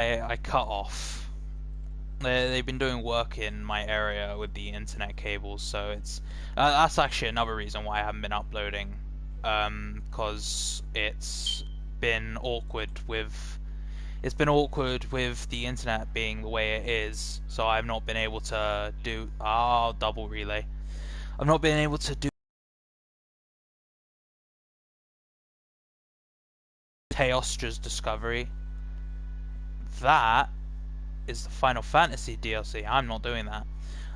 I cut off. They've been doing work in my area with the internet cables, so it's that's actually another reason why I haven't been uploading, because it's been awkward with the internet being the way it is, so I've not been able to do double relay. I've not been able to do Teostra's Discovery. That is the Final Fantasy DLC. I'm not doing that.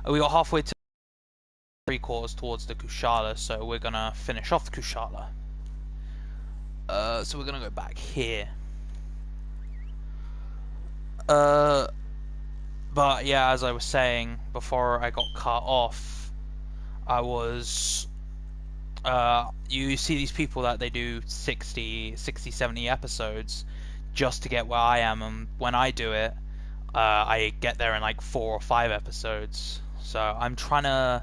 We got halfway to 3/4 towards the Kushala, so we're gonna finish off the Kushala. So we're gonna go back here. But yeah, as I was saying before I got cut off, I was you see these people that they do 60, 70 episodes just to get where I am, and when I do it, I get there in like 4 or 5 episodes. So I'm trying to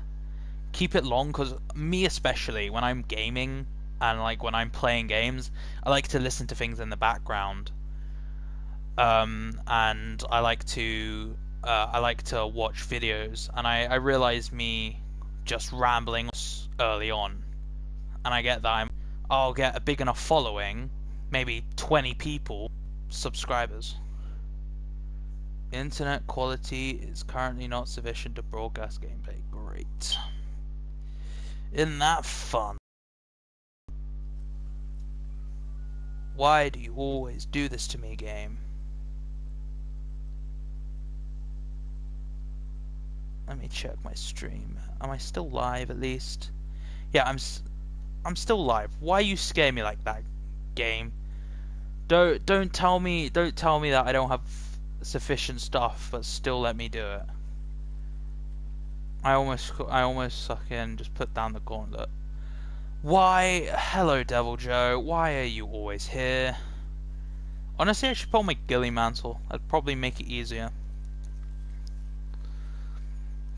keep it long, because me especially, when I'm gaming and like when I'm playing games, I like to listen to things in the background, and I like to watch videos, and I realize me just rambling early on, and I get that I'll get a big enough following, maybe 20 people, subscribers. Internet quality is currently not sufficient to broadcast gameplay. Great. Isn't that fun? Why do you always do this to me, game? Let me check my stream. Am I still live at least? Yeah, I'm still live. Why you scare me like that, game? Don't tell me that I don't have sufficient stuff, but still let me do it. I almost fucking just put down the gauntlet. Why? Hello, Devil Joe. Why are you always here? Honestly, I should put on my ghillie mantle. That'd probably make it easier.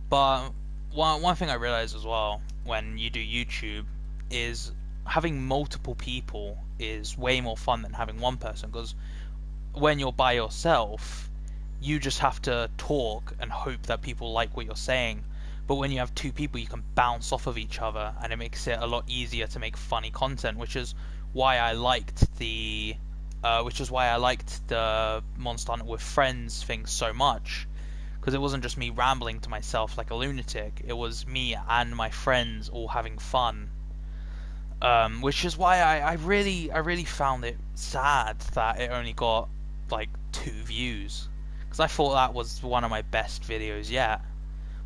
But one thing I realized as well when you do YouTube is having multiple people is way more fun than having one person, because when you're by yourself, you just have to talk and hope that people like what you're saying. But when you have 2 people, you can bounce off of each other, and it makes it a lot easier to make funny content, which is why I liked the Monster Hunter with Friends thing so much, because it wasn't just me rambling to myself like a lunatic. It was me and my friends all having fun. Which is why I really found it sad that it only got like 2 views, because I thought that was one of my best videos yet.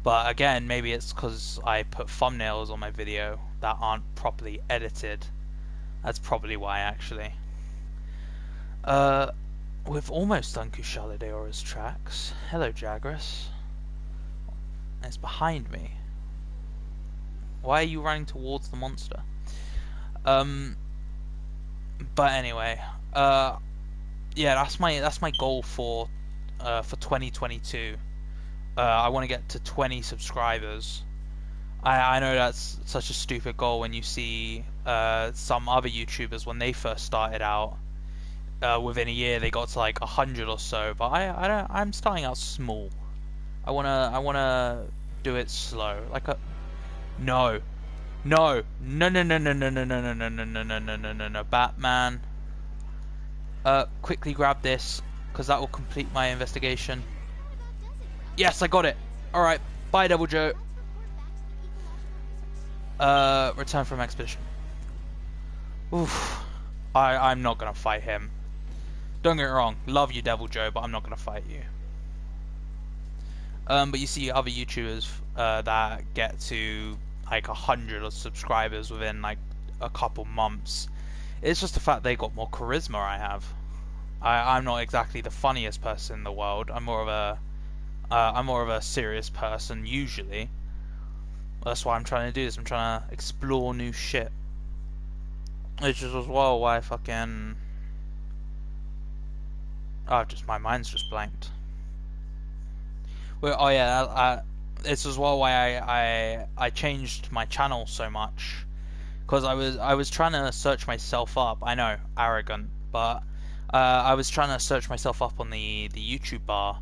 But again, maybe it's because I put thumbnails on my video that aren't properly edited. That's probably why, actually. We've almost done Kushala Daora's tracks. Hello, Jagras. It's behind me. Why are you running towards the monster? But anyway, yeah, that's my goal for 2022. I want to get to 20 subscribers. I know that's such a stupid goal when you see some other YouTubers when they first started out. Within a year they got to like 100 or so, but I'm starting out small. I wanna do it slow, like a no. No, no, no, no, no, no, no, no, no, no, no, no, no, no, no, no, no, Batman. Quickly grab this, because that will complete my investigation. Yes, I got it. Alright, bye, Devil Joe. Return from expedition. Oof. I'm not gonna fight him. Don't get me wrong, love you, Devil Joe, but I'm not gonna fight you. But you see other YouTubers that get to like 100 subscribers within like a couple months. It's just the fact they got more charisma I have. I'm not exactly the funniest person in the world. I'm more of a serious person usually. That's why I'm trying to do this. I'm trying to explore new shit. Which is as well why I fucking just my mind's just blanked. Well, oh yeah, it's as well why I changed my channel so much, because I was trying to search myself up. I know, arrogant, but I was trying to search myself up on the YouTube bar,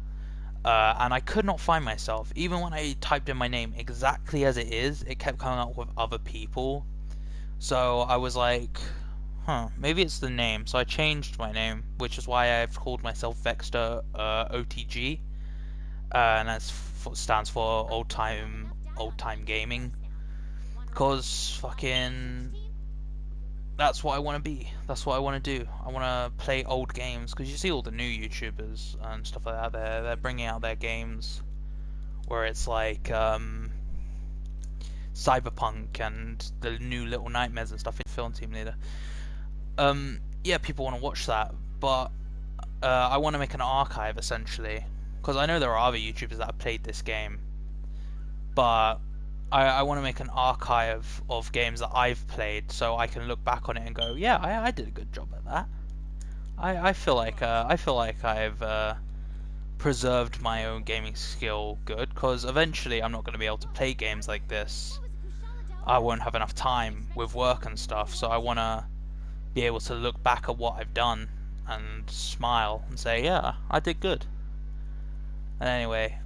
and I could not find myself. Even when I typed in my name exactly as it is, it kept coming up with other people. So I was like, huh, maybe it's the name. So I changed my name, which is why I've called myself Vexter OTG, and stands for old time gaming. Cause fucking, that's what I want to be. That's what I want to do. I want to play old games. Cause you see all the new YouTubers and stuff like that. They're bringing out their games where it's like Cyberpunk and the new Little Nightmares and stuff in Film Team Leader. Yeah, people want to watch that, but I want to make an archive essentially, because I know there are other YouTubers that have played this game, but I want to make an archive of games that I've played, so I can look back on it and go, yeah, I did a good job at that. I feel like I've preserved my own gaming skill good, because eventually I'm not going to be able to play games like this. I won't have enough time with work and stuff, so I want to be able to look back at what I've done and smile and say, yeah, I did good. And anyway,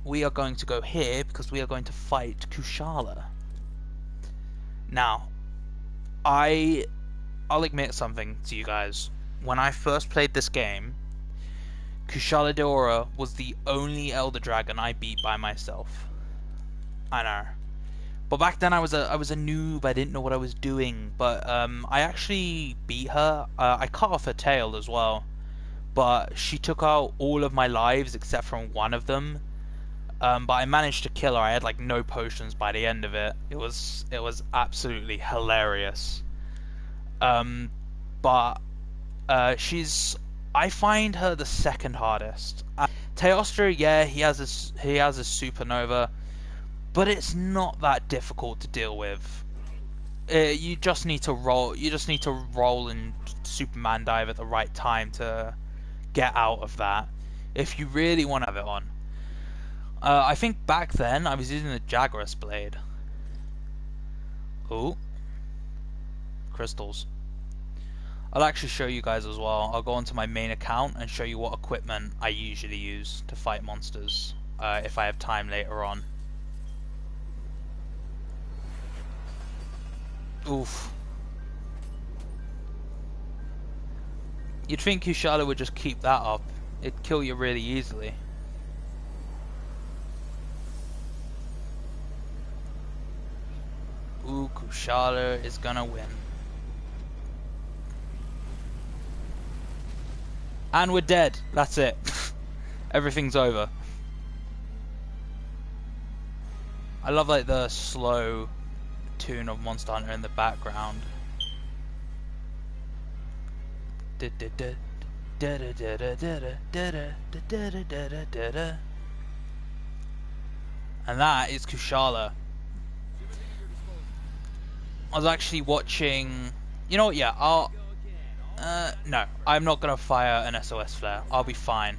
we are going to go here because we are going to fight Kushala. Now, I'll admit something to you guys. When I first played this game, Kushala Daora was the only Elder Dragon I beat by myself. I know. But back then I was a noob. I didn't know what I was doing. But I actually beat her. I cut off her tail as well. But she took out all of my lives except from one of them. But I managed to kill her. I had like no potions by the end of it. It was absolutely hilarious. But she's, I find her the second hardest. Teostra, yeah, he has a supernova, but it's not that difficult to deal with. You just need to roll. You just need to roll and Superman dive at the right time to get out of that. If you really want to have it on. I think back then I was using the Jagras blade. Ooh, crystals. I'll actually show you guys as well. I'll go onto my main account and show you what equipment I usually use to fight monsters if I have time later on. Oof. You'd think Kushala would just keep that up. It'd kill you really easily. Ooh, Kushala is gonna win. And we're dead. That's it. Everything's over. I love like the slow tune of Monster Hunter in the background. And that is Kushala. I was actually watching. You know what? Yeah, no, I'm not gonna fire an SOS flare. I'll be fine.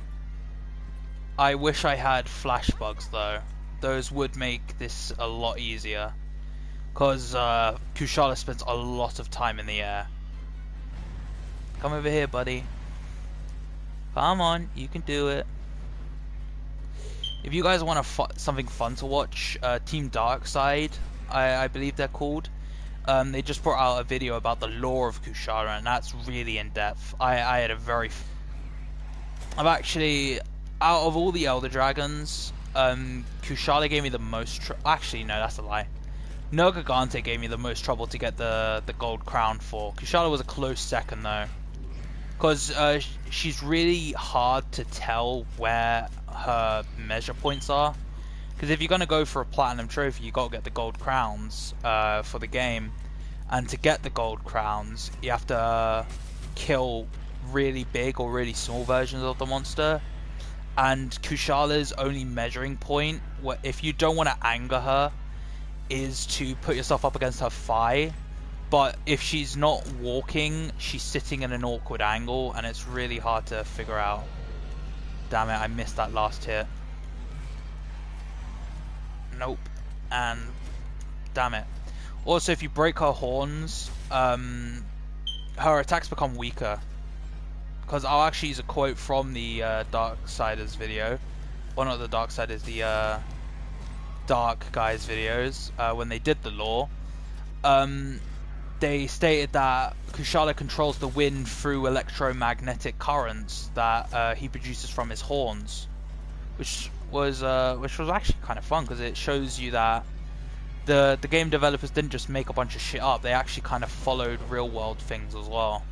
I wish I had flash bugs though. Those would make this a lot easier. Cause Kushala spends a lot of time in the air. Come over here, buddy. Come on, you can do it. If you guys want something fun to watch, Team Darkside, I believe they're called. They just brought out a video about the lore of Kushala, and that's really in depth. I had a very. I've actually, out of all the Elder Dragons, Kushala gave me the most. Actually, no, that's a lie. Nergigante gave me the most trouble to get the gold crown for. Kushala was a close second though, because she's really hard to tell where her measure points are. Because if you're going to go for a platinum trophy, you got to get the gold crowns for the game. And to get the gold crowns, you have to kill really big or really small versions of the monster. And Kushala's only measuring point, if you don't want to anger her, is to put yourself up against her thigh. But if she's not walking, she's sitting in an awkward angle, and it's really hard to figure out. Damn it, I missed that last hit. Nope. And damn it. Also, if you break her horns, her attacks become weaker because I'll actually use a quote from the Darksiders video. Well, not the Darksiders, the Dark Guys videos, when they did the lore. They stated that Kushala controls the wind through electromagnetic currents that he produces from his horns, which was actually kind of fun, because it shows you that the game developers didn't just make a bunch of shit up; they actually kind of followed real world things as well.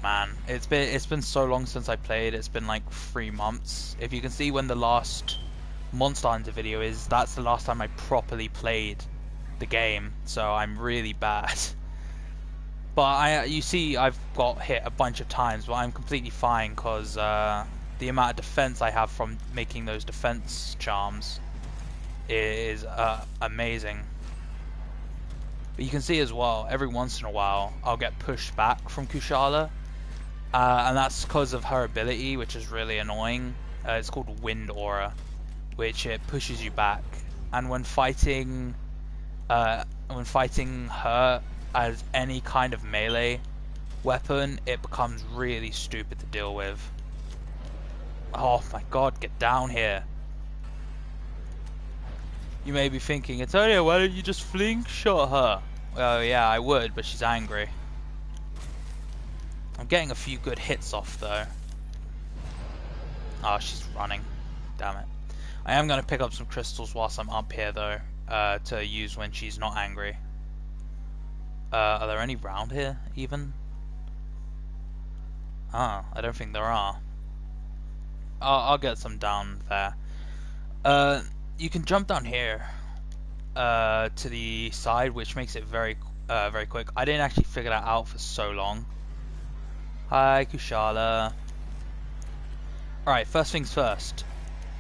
Man, it's been so long since I played. It's been like 3 months. If you can see when the last Monster Hunter video is, that's the last time I properly played the game, so I'm really bad. But you see, I've got hit a bunch of times, but I'm completely fine, because the amount of defense I have from making those defense charms is amazing. But you can see as well, every once in a while I'll get pushed back from Kushala, and that's because of her ability, which is really annoying. It's called Wind Aura, which it pushes you back, and when fighting her as any kind of melee weapon, it becomes really stupid to deal with. Oh my god, get down here. You may be thinking, Antonio, why don't you just fling shot her? Well, yeah, I would, but she's angry. I'm getting a few good hits off, though. Oh, she's running. Damn it. I am going to pick up some crystals whilst I'm up here, though, to use when she's not angry. Are there any round here, even? Ah, I don't think there are. I'll get some down there. You can jump down here to the side, which makes it very quick. I didn't actually figure that out for so long. Hi, Kushala. Alright, first things first.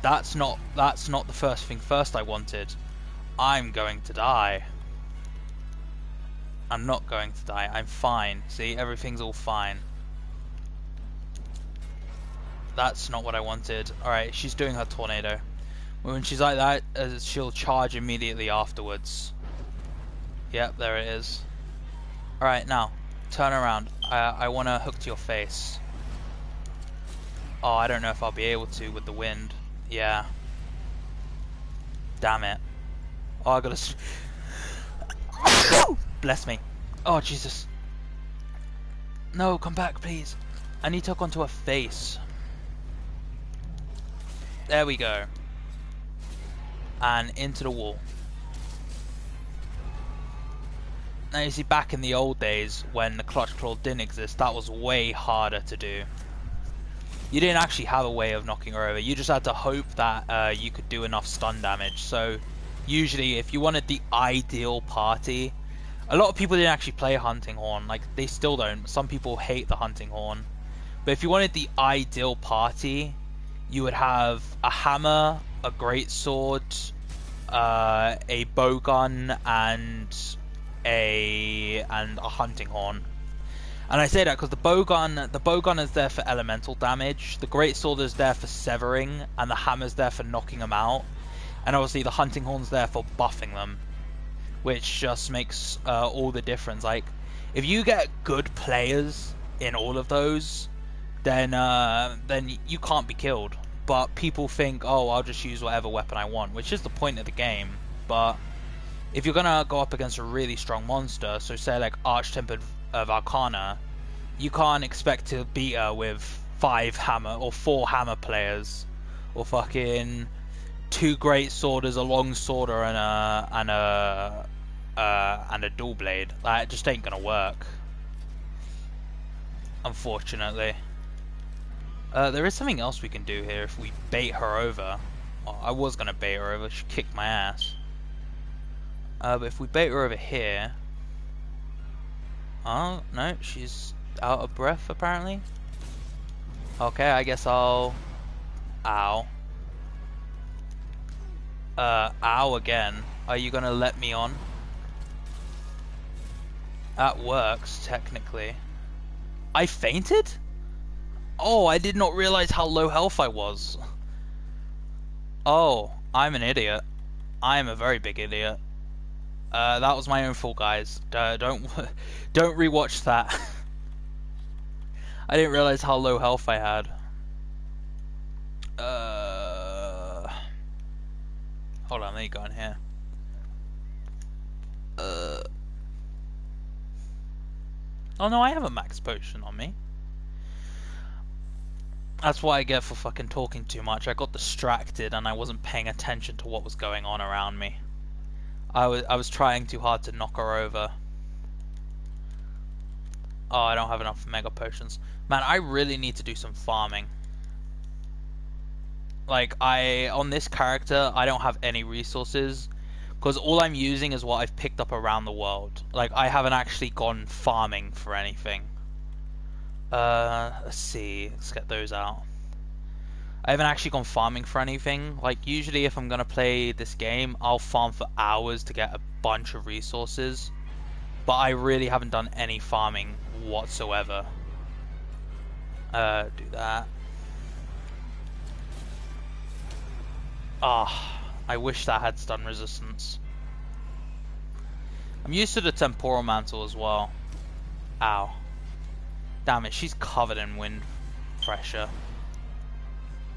That's not the first thing first I wanted. I'm going to die. I'm not going to die. I'm fine. See, everything's all fine. That's not what I wanted. Alright, she's doing her tornado. When she's like that, she'll charge immediately afterwards. Yep, there it is. Alright, now, turn around. I want to hook to your face. Oh, I don't know if I'll be able to with the wind. Yeah. Damn it. Oh, I gotta... Bless me. Oh, Jesus. No, come back, please. I need to hook onto her face. There we go. And into the wall. Now you see, back in the old days when the clutch claw didn't exist, that was way harder to do. You didn't actually have a way of knocking her over. You just had to hope that you could do enough stun damage. So usually if you wanted the ideal party, a lot of people didn't actually play Hunting Horn. Like, they still don't. Some people hate the Hunting Horn. But if you wanted the ideal party, you would have a hammer, a greatsword, a bowgun, and a hunting horn. And I say that because the bowgun is there for elemental damage, the greatsword is there for severing, and the hammer's there for knocking them out. And obviously the hunting horn's there for buffing them, which just makes all the difference. Like, if you get good players in all of those, then you can't be killed. But people think, oh, I'll just use whatever weapon I want, which is the point of the game. But if you're gonna go up against a really strong monster, so say like Arch-Tempered Arcana, you can't expect to beat her with 5 hammer or 4 hammer players, or fucking 2 great sworders, a long sworder, and a dual blade. That just ain't gonna work, unfortunately. There is something else we can do here if we bait her over. Oh, I was gonna bait her over. She kicked my ass. But if we bait her over here... Oh, no, she's out of breath, apparently. Okay, I guess I'll... Ow. Ow again. Are you gonna let me on? That works, technically. I fainted? Oh, I did not realize how low health I was. Oh, I'm an idiot. I am a very big idiot. That was my own fault, guys. Don't rewatch that. I didn't realize how low health I had. Hold on, let me go in here. Oh no, I have a max potion on me. That's what I get for fucking talking too much. I got distracted and I wasn't paying attention to what was going on around me. I was trying too hard to knock her over. Oh, I don't have enough mega potions. Man, I really need to do some farming. Like, on this character, I don't have any resources. Because all I'm using is what I've picked up around the world. Like, I haven't actually gone farming for anything. Let's see. Let's get those out. I haven't actually gone farming for anything. Like, usually if I'm going to play this game, I'll farm for hours to get a bunch of resources. But I really haven't done any farming whatsoever. Do that. Ah, I wish that had stun resistance. I'm used to the temporal mantle as well. Ow. Damn it, she's covered in wind pressure.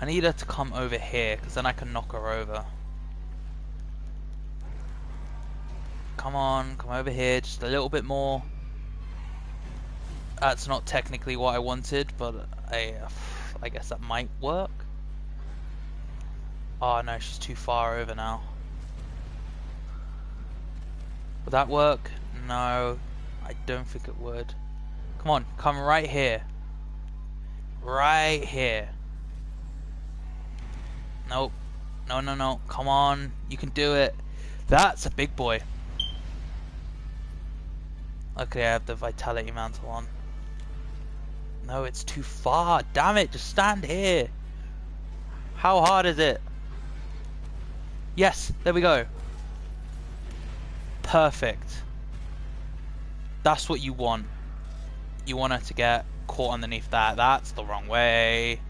I need her to come over here, because then I can knock her over. Come on, come over here, just a little bit more. That's not technically what I wanted, but I guess that might work. Oh no, she's too far over now. Would that work? No, I don't think it would. Come on, come right here. Right here. Nope. No, no, no. Come on. You can do it. That's a big boy. Okay, I have the vitality mantle on. No, it's too far. Damn it. Just stand here. How hard is it? Yes. There we go. Perfect. That's what you want. You want her to get caught underneath that. That's the wrong way.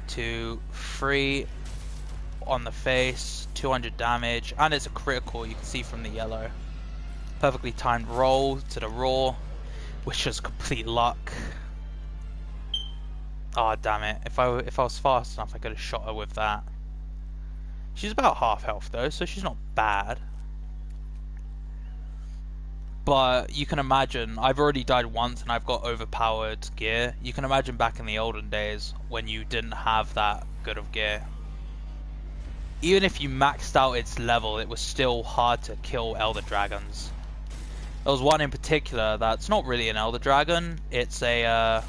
2, 3 on the face, 200 damage, and it's a critical, you can see from the yellow. Perfectly timed roll to the raw, which was complete luck. Oh damn it, if I was fast enough I could have shot her with that. She's about half health though, so she's not bad. But you can imagine, I've already died once and I've got overpowered gear. You can imagine back in the olden days when you didn't have that good of gear. Even if you maxed out its level, it was still hard to kill Elder Dragons. There was one in particular that's not really an Elder Dragon. It's the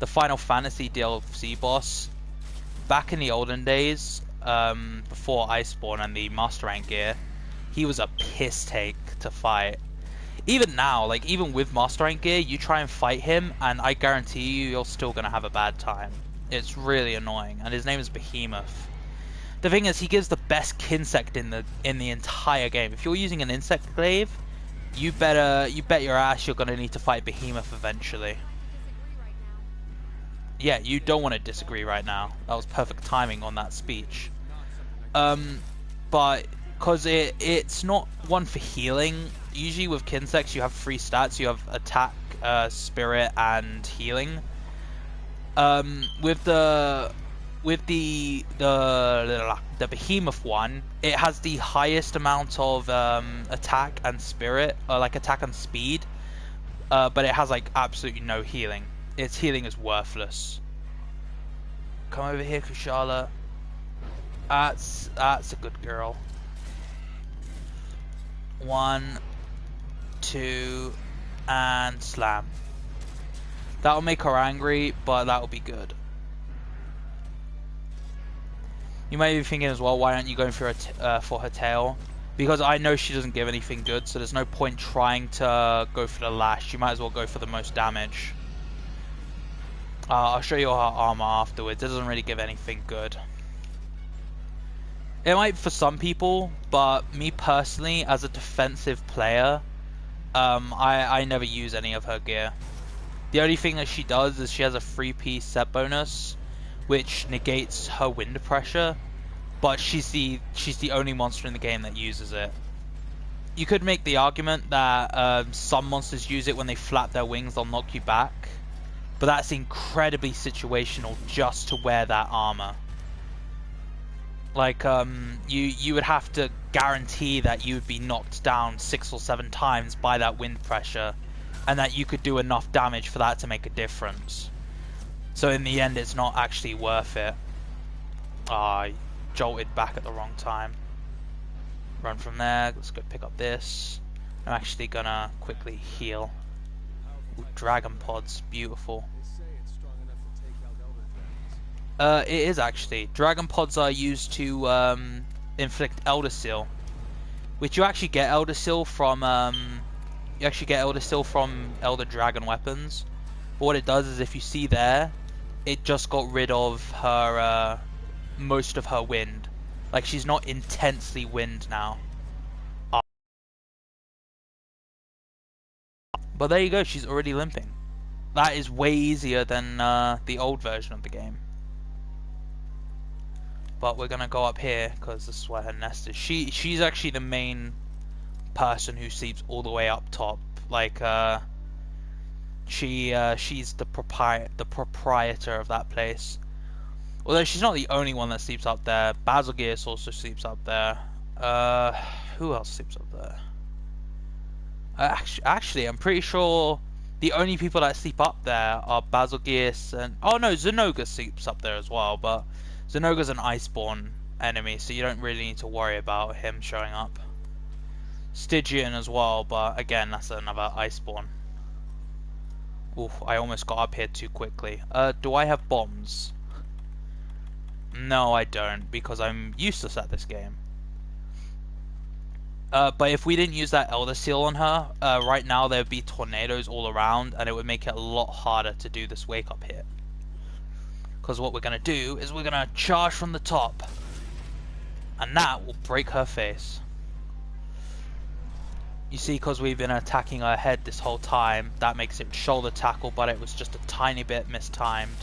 Final Fantasy DLC boss. Back in the olden days, before Iceborne and the Master Rank gear, he was a piss take to fight. Even now, like even with Master Rank gear, you try and fight him, and I guarantee you're still gonna have a bad time. It's really annoying, and his name is Behemoth. The thing is, he gives the best Kinsect in the entire game. If you're using an insect glaive, you bet your ass you're gonna need to fight Behemoth eventually. Yeah, you don't want to disagree right now. That was perfect timing on that speech. But because it's not one for healing. Usually with Kinsects you have 3 stats. You have attack, spirit, and healing. With the Behemoth one, it has the highest amount of attack and spirit, like attack and speed, but it has like absolutely no healing. Its healing is worthless. Come over here, Kushala. That's a good girl. 1, 2, and slam. That'll make her angry, but that'll be good. You may be thinking as well, why aren't you going for her tail? Because I know she doesn't give anything good, so there's no point trying to go for the lash. You might as well go for the most damage. I'll show you her armor afterwards. It doesn't really give anything good. It might for some people, but me personally, as a defensive player, I never use any of her gear. The only thing that she does is she has a 3-piece set bonus, which negates her wind pressure, but she's the only monster in the game that uses it. you could make the argument that some monsters use it when they flap their wings, they'll knock you back. But that's incredibly situational just to wear that armor. Like, you would have to guarantee that you would be knocked down 6 or 7 times by that wind pressure, and that you could do enough damage for that to make a difference. So in the end, it's not actually worth it. I jolted back at the wrong time. Run from there, let's go pick up this. I'm actually gonna quickly heal. Ooh, dragon pods, beautiful. It is actually. Dragon pods are used to inflict Elder Seal, which you actually get Elder Seal from Elder Dragon weapons. But what it does is, if you see there, it just got rid of her most of her wind. Like, she's not intensely wind now. But there you go, she's already limping. That is way easier than the old version of the game. But we're gonna go up here because this is where her nest is. She's actually the main person who sleeps all the way up top. Like she's the proprietor of that place. Although she's not the only one that sleeps up there. Basilgeus also sleeps up there. Who else sleeps up there? Actually, I'm pretty sure the only people that sleep up there are Basilgeus and... Oh no, Zenoga sleeps up there as well, but Zenoga's an Iceborne enemy, so you don't really need to worry about him showing up. Stygian as well, but again, that's another Iceborne. Oof, I almost got up here too quickly. Do I have bombs? No, I don't, because I'm useless at this game. But if we didn't use that Elder Seal on her, right now there would be tornadoes all around, and it would make it a lot harder to do this wake up hit. Because what we're going to do is we're going to charge from the top, and that will break her face. You see, because we've been attacking her head this whole time, that makes it shoulder tackle, but it was just a tiny bit mistimed.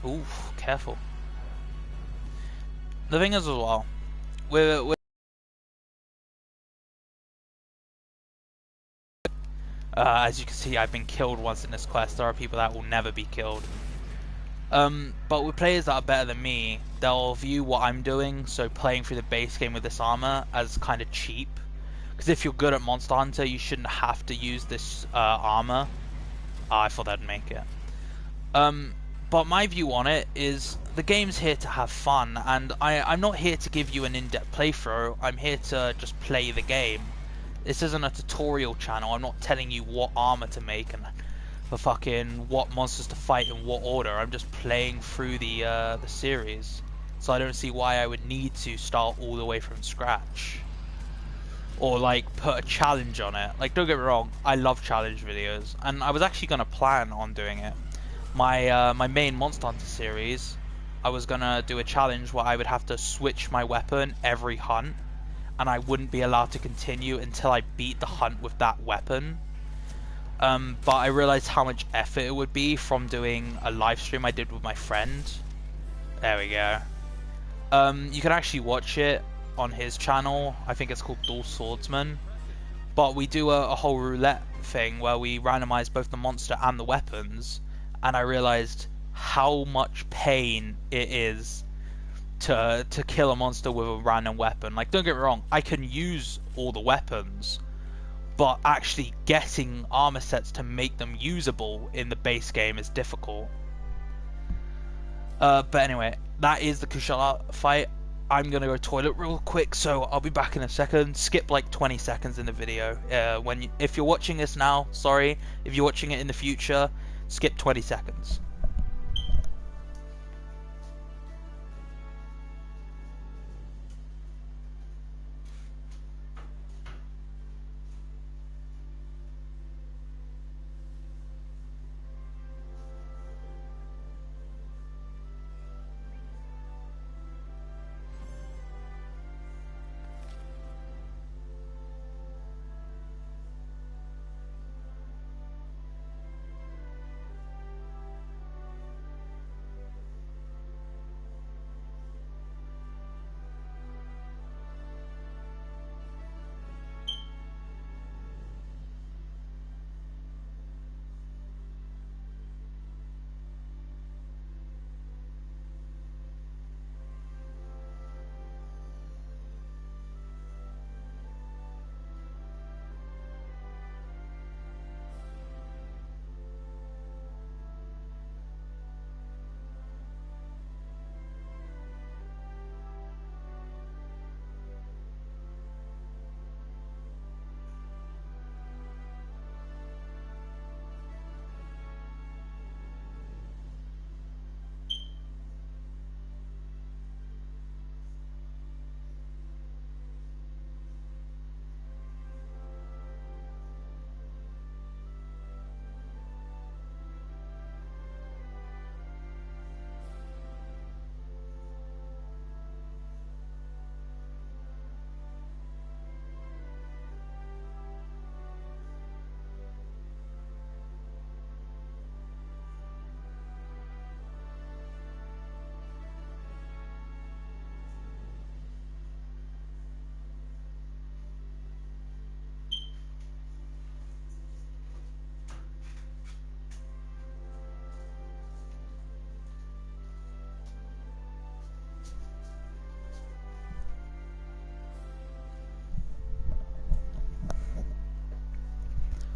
Oof, careful. The thing is as well, we're as you can see, I've been killed once in this quest. There are people that will never be killed. But with players that are better than me, they'll view what I'm doing, so playing through the base game with this armor, as kind of cheap. Because if you're good at Monster Hunter, you shouldn't have to use this armor. I thought that'd make it. But my view on it is, the game's here to have fun, and I'm not here to give you an in-depth playthrough. I'm here to just play the game. This isn't a tutorial channel. I'm not telling you what armor to make and for fucking what monsters to fight in what order. I'm just playing through the series, so I don't see why I would need to start all the way from scratch or like put a challenge on it. Like, don't get me wrong, I love challenge videos, and I was actually gonna plan on doing it. My main Monster Hunter series, I was gonna do a challenge where I would have to switch my weapon every hunt, and I wouldn't be allowed to continue until I beat the hunt with that weapon. But I realized how much effort it would be from doing a live stream I did with my friend. There we go. You can actually watch it on his channel. I think it's called Dual Swordsman. But we do a whole roulette thing where we randomize both the monster and the weapons, and I realized how much pain it is to kill a monster with a random weapon. Like, don't get me wrong, I can use all the weapons, but actually getting armor sets to make them usable in the base game is difficult. But anyway, that is the Kushala fight. I'm gonna go toilet real quick, so I'll be back in a second. Skip like 20 seconds in the video. If you're watching this now, sorry. If you're watching it in the future, skip 20 seconds.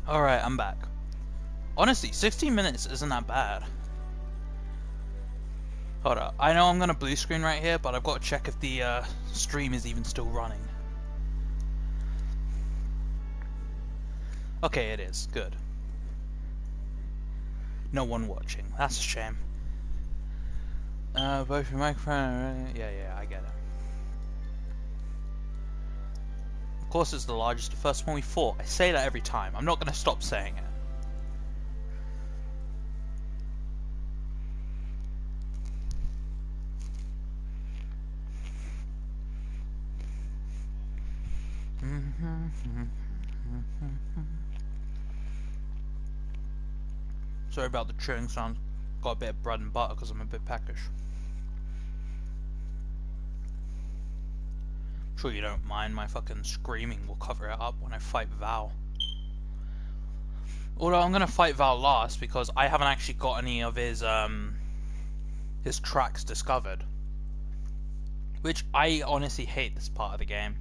Alright, I'm back. Honestly, 16 minutes isn't that bad. Hold up. I know I'm gonna blue screen right here, but I've got to check if the stream is even still running. Okay, it is. Good. No one watching. That's a shame. Both your microphone... Yeah, I get it. Of course it's the largest, the first one we fought. I say that every time. I'm not gonna stop saying it. Sorry about the chewing sound. Got a bit of bread and butter because I'm a bit peckish. Sure you don't mind my fucking screaming. Will cover it up when I fight Val. Although I'm gonna fight Val last because I haven't actually got any of his tracks discovered. Which I honestly hate this part of the game.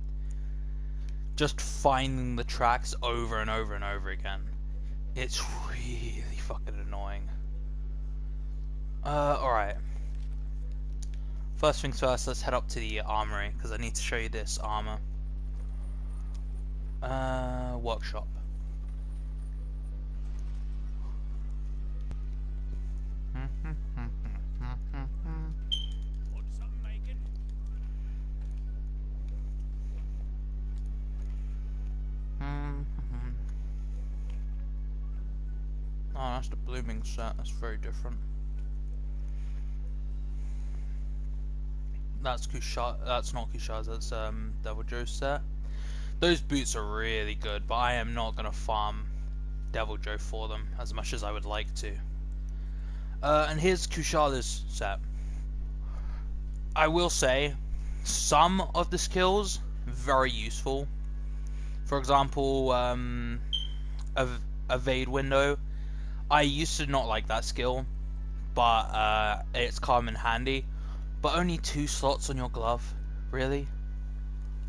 Just finding the tracks over and over and over again. It's really fucking annoying. Alright. First things first, let's head up to the armory, because I need to show you this armor. Workshop. What's up, making? Oh, that's the blooming set. That's very different. That's Kushar. That's not Kushar's. That's Devil Joe's set. Those boots are really good, but I am not gonna farm Devil Joe for them as much as I would like to. And here's Kushala's set. I will say, some of the skills very useful. For example, evade window. I used to not like that skill, but it's come in handy. But only 2 slots on your glove, really?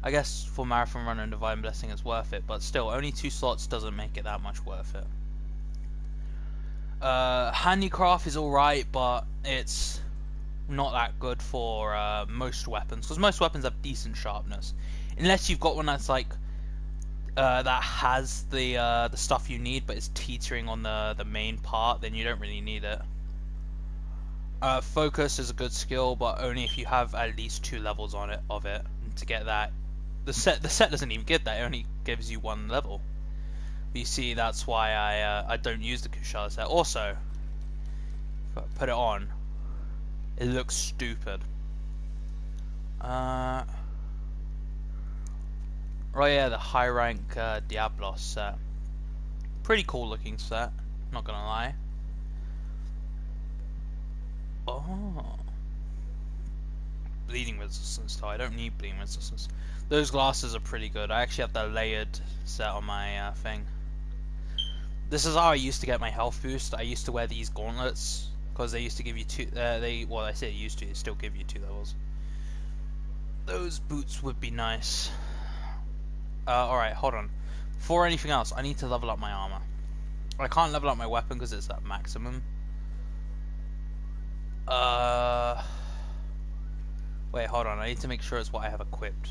I guess for Marathon Runner and Divine Blessing it's worth it, but still, only 2 slots doesn't make it that much worth it. Handicraft is alright, but it's not that good for most weapons, because most weapons have decent sharpness. Unless you've got one that's like that has the stuff you need, but it's teetering on the main part, then you don't really need it. Focus is a good skill, but only if you have at least 2 levels on it to get that. The set doesn't even give that; it only gives you 1 level. But you see, that's why I don't use the Kushala set. Also, if I put it on, it looks stupid. Right, yeah, the high rank Diablos set. Pretty cool looking set, not gonna lie. Oh. Bleeding resistance though, I don't need bleeding resistance. Those glasses are pretty good. I actually have the layered set on my thing. This is how I used to get my health boost. I used to wear these gauntlets because they used to give you 2. Well, I say it used to. They still give you 2 levels. Those boots would be nice. Alright, hold on. Before anything else, I need to level up my armor. I can't level up my weapon because it's at maximum. Wait, hold on. I need to make sure it's what I have equipped.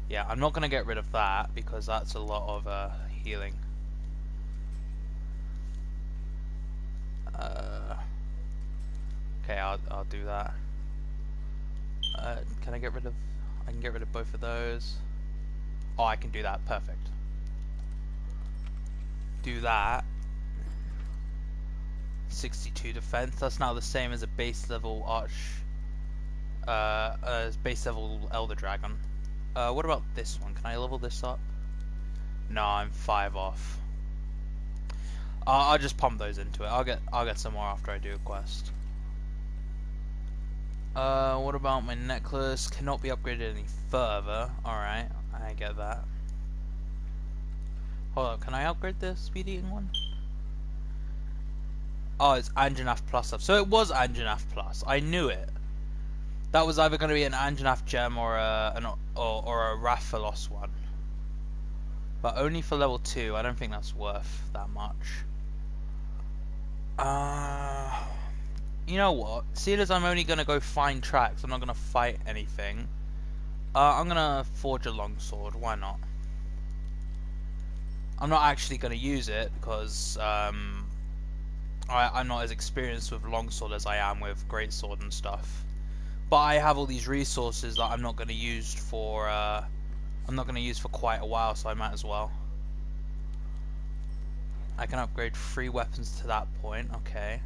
Yeah, I'm not gonna get rid of that because that's a lot of healing. Okay, I'll do that. Can I get rid of? I can get rid of both of those. Oh, I can do that. Perfect. Do that. 62 defense. That's now the same as a base level base level Elder Dragon. What about this one? Can I level this up? No, I'm 5 off. I'll just pump those into it. I'll get some more after I do a quest. What about my necklace? Cannot be upgraded any further. Alright, I get that. Hold on, can I upgrade the speed eating one? Oh, it's Anjanath Plus up. So it was Anjanath Plus. I knew it. That was either going to be an Anjanath gem or a Rathalos one. but only for level 2. I don't think that's worth that much. You know what? Seeing as I'm only gonna go find tracks, I'm not gonna fight anything. I'm gonna forge a longsword. Why not? I'm not actually gonna use it because I'm not as experienced with longsword as I am with greatsword and stuff. But I have all these resources that I'm not gonna use for quite a while, so I might as well. I can upgrade 3 weapons to that point. Okay.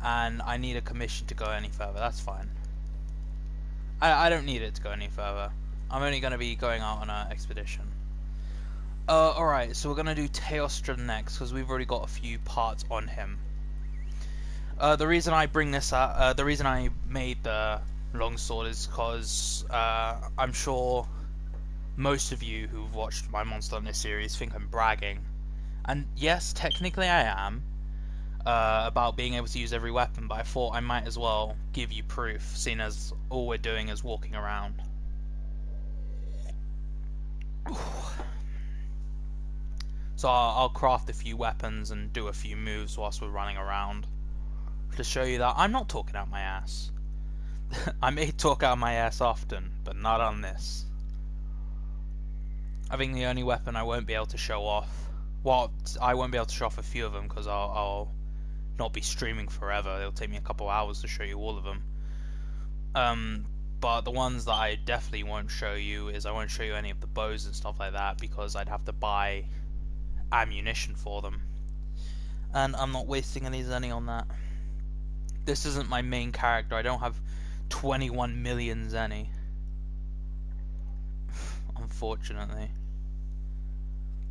And I need a commission to go any further. That's fine. I don't need it to go any further. I'm only going to be going out on an expedition. Alright, so we're going to do Teostra next, because we've already got a few parts on him. The reason I bring this up, the reason I made the longsword is because I'm sure most of you who've watched my Monster Hunter series think I'm bragging. And yes, technically I am. About being able to use every weapon, but I thought I might as well give you proof, seeing as all we're doing is walking around. So I'll craft a few weapons and do a few moves whilst we're running around to show you that I'm not talking out my ass. I may talk out my ass often, but not on this. I think the only weapon I won't be able to show off, well, I won't be able to show off a few of them because I'll not be streaming forever. It'll take me a couple hours to show you all of them. But the ones that I definitely won't show you is I won't show you any of the bows and stuff like that because I'd have to buy ammunition for them. And I'm not wasting any zenny on that. This isn't my main character. I don't have 21 million zenny. Unfortunately.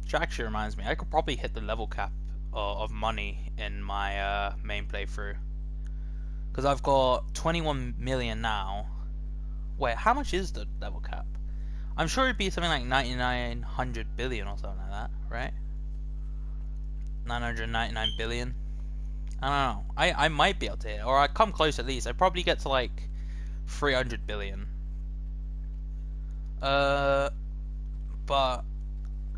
Which actually reminds me, I could probably hit the level cap of money in my main playthrough, because I've got 21 million now. Wait, how much is the level cap? I'm sure it'd be something like 9,900 billion or something like that, right? 999 billion. I don't know. I might be able to hit it, or I come close at least. I probably get to like 300 billion. But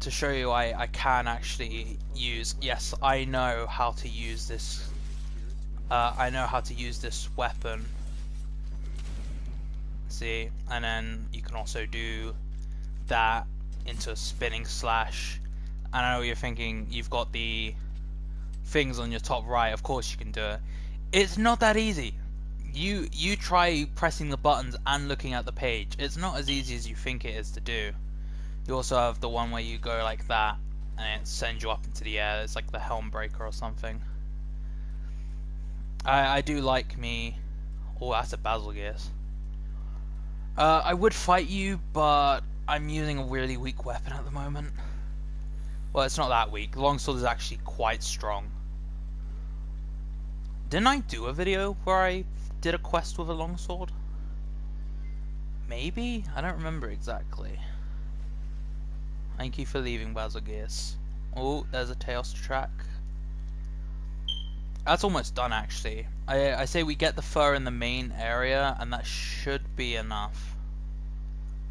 to show you I can actually use, yes, I know how to use this, I know how to use this weapon. See, and then you can also do that into a spinning slash. And I know you're thinking you've got the things on your top right, of course you can do it. It's not that easy. You try pressing the buttons and looking at the page. It's not as easy as you think it is to do. You also have the one where you go like that and it sends you up into the air. It's like the helm breaker or something. I do like me. Oh, that's a Basilgears. I would fight you, but I'm using a really weak weapon at the moment. Well, it's not that weak. Longsword is actually quite strong. Didn't I do a video where I did a quest with a longsword? Maybe? I don't remember exactly. Thank you for leaving, Basilgears. Oh, there's a Teostra track. That's almost done, actually. I say we get the fur in the main area, and that should be enough.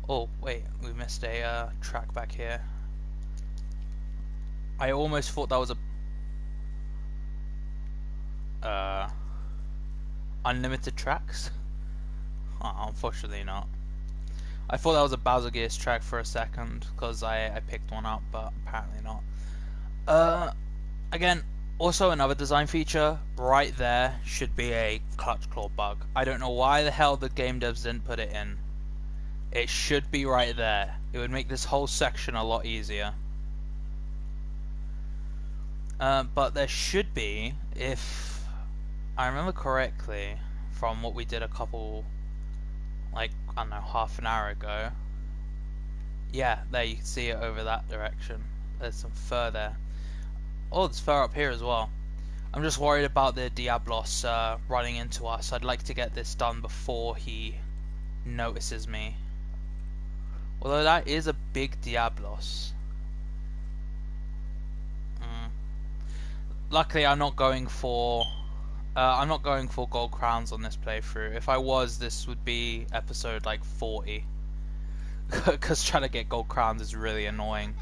Oh, wait, we missed a track back here. I almost thought that was a... unlimited tracks? Oh, unfortunately not. I thought that was a Basilgears track for a second, because I picked one up, but apparently not. Again, also another design feature, right there should be a clutch claw bug. I don't know why the hell the game devs didn't put it in. It should be right there. It would make this whole section a lot easier. But there should be, if I remember correctly, from what we did a couple, like, I don't know, half an hour ago. Yeah, there you can see it over that direction. There's some fur there. Oh, there's fur up here as well. I'm just worried about the Diablos running into us. I'd like to get this done before he notices me. Although that is a big Diablos. Luckily, I'm not going for gold crowns on this playthrough. If I was, this would be episode like 40. because trying to get gold crowns is really annoying.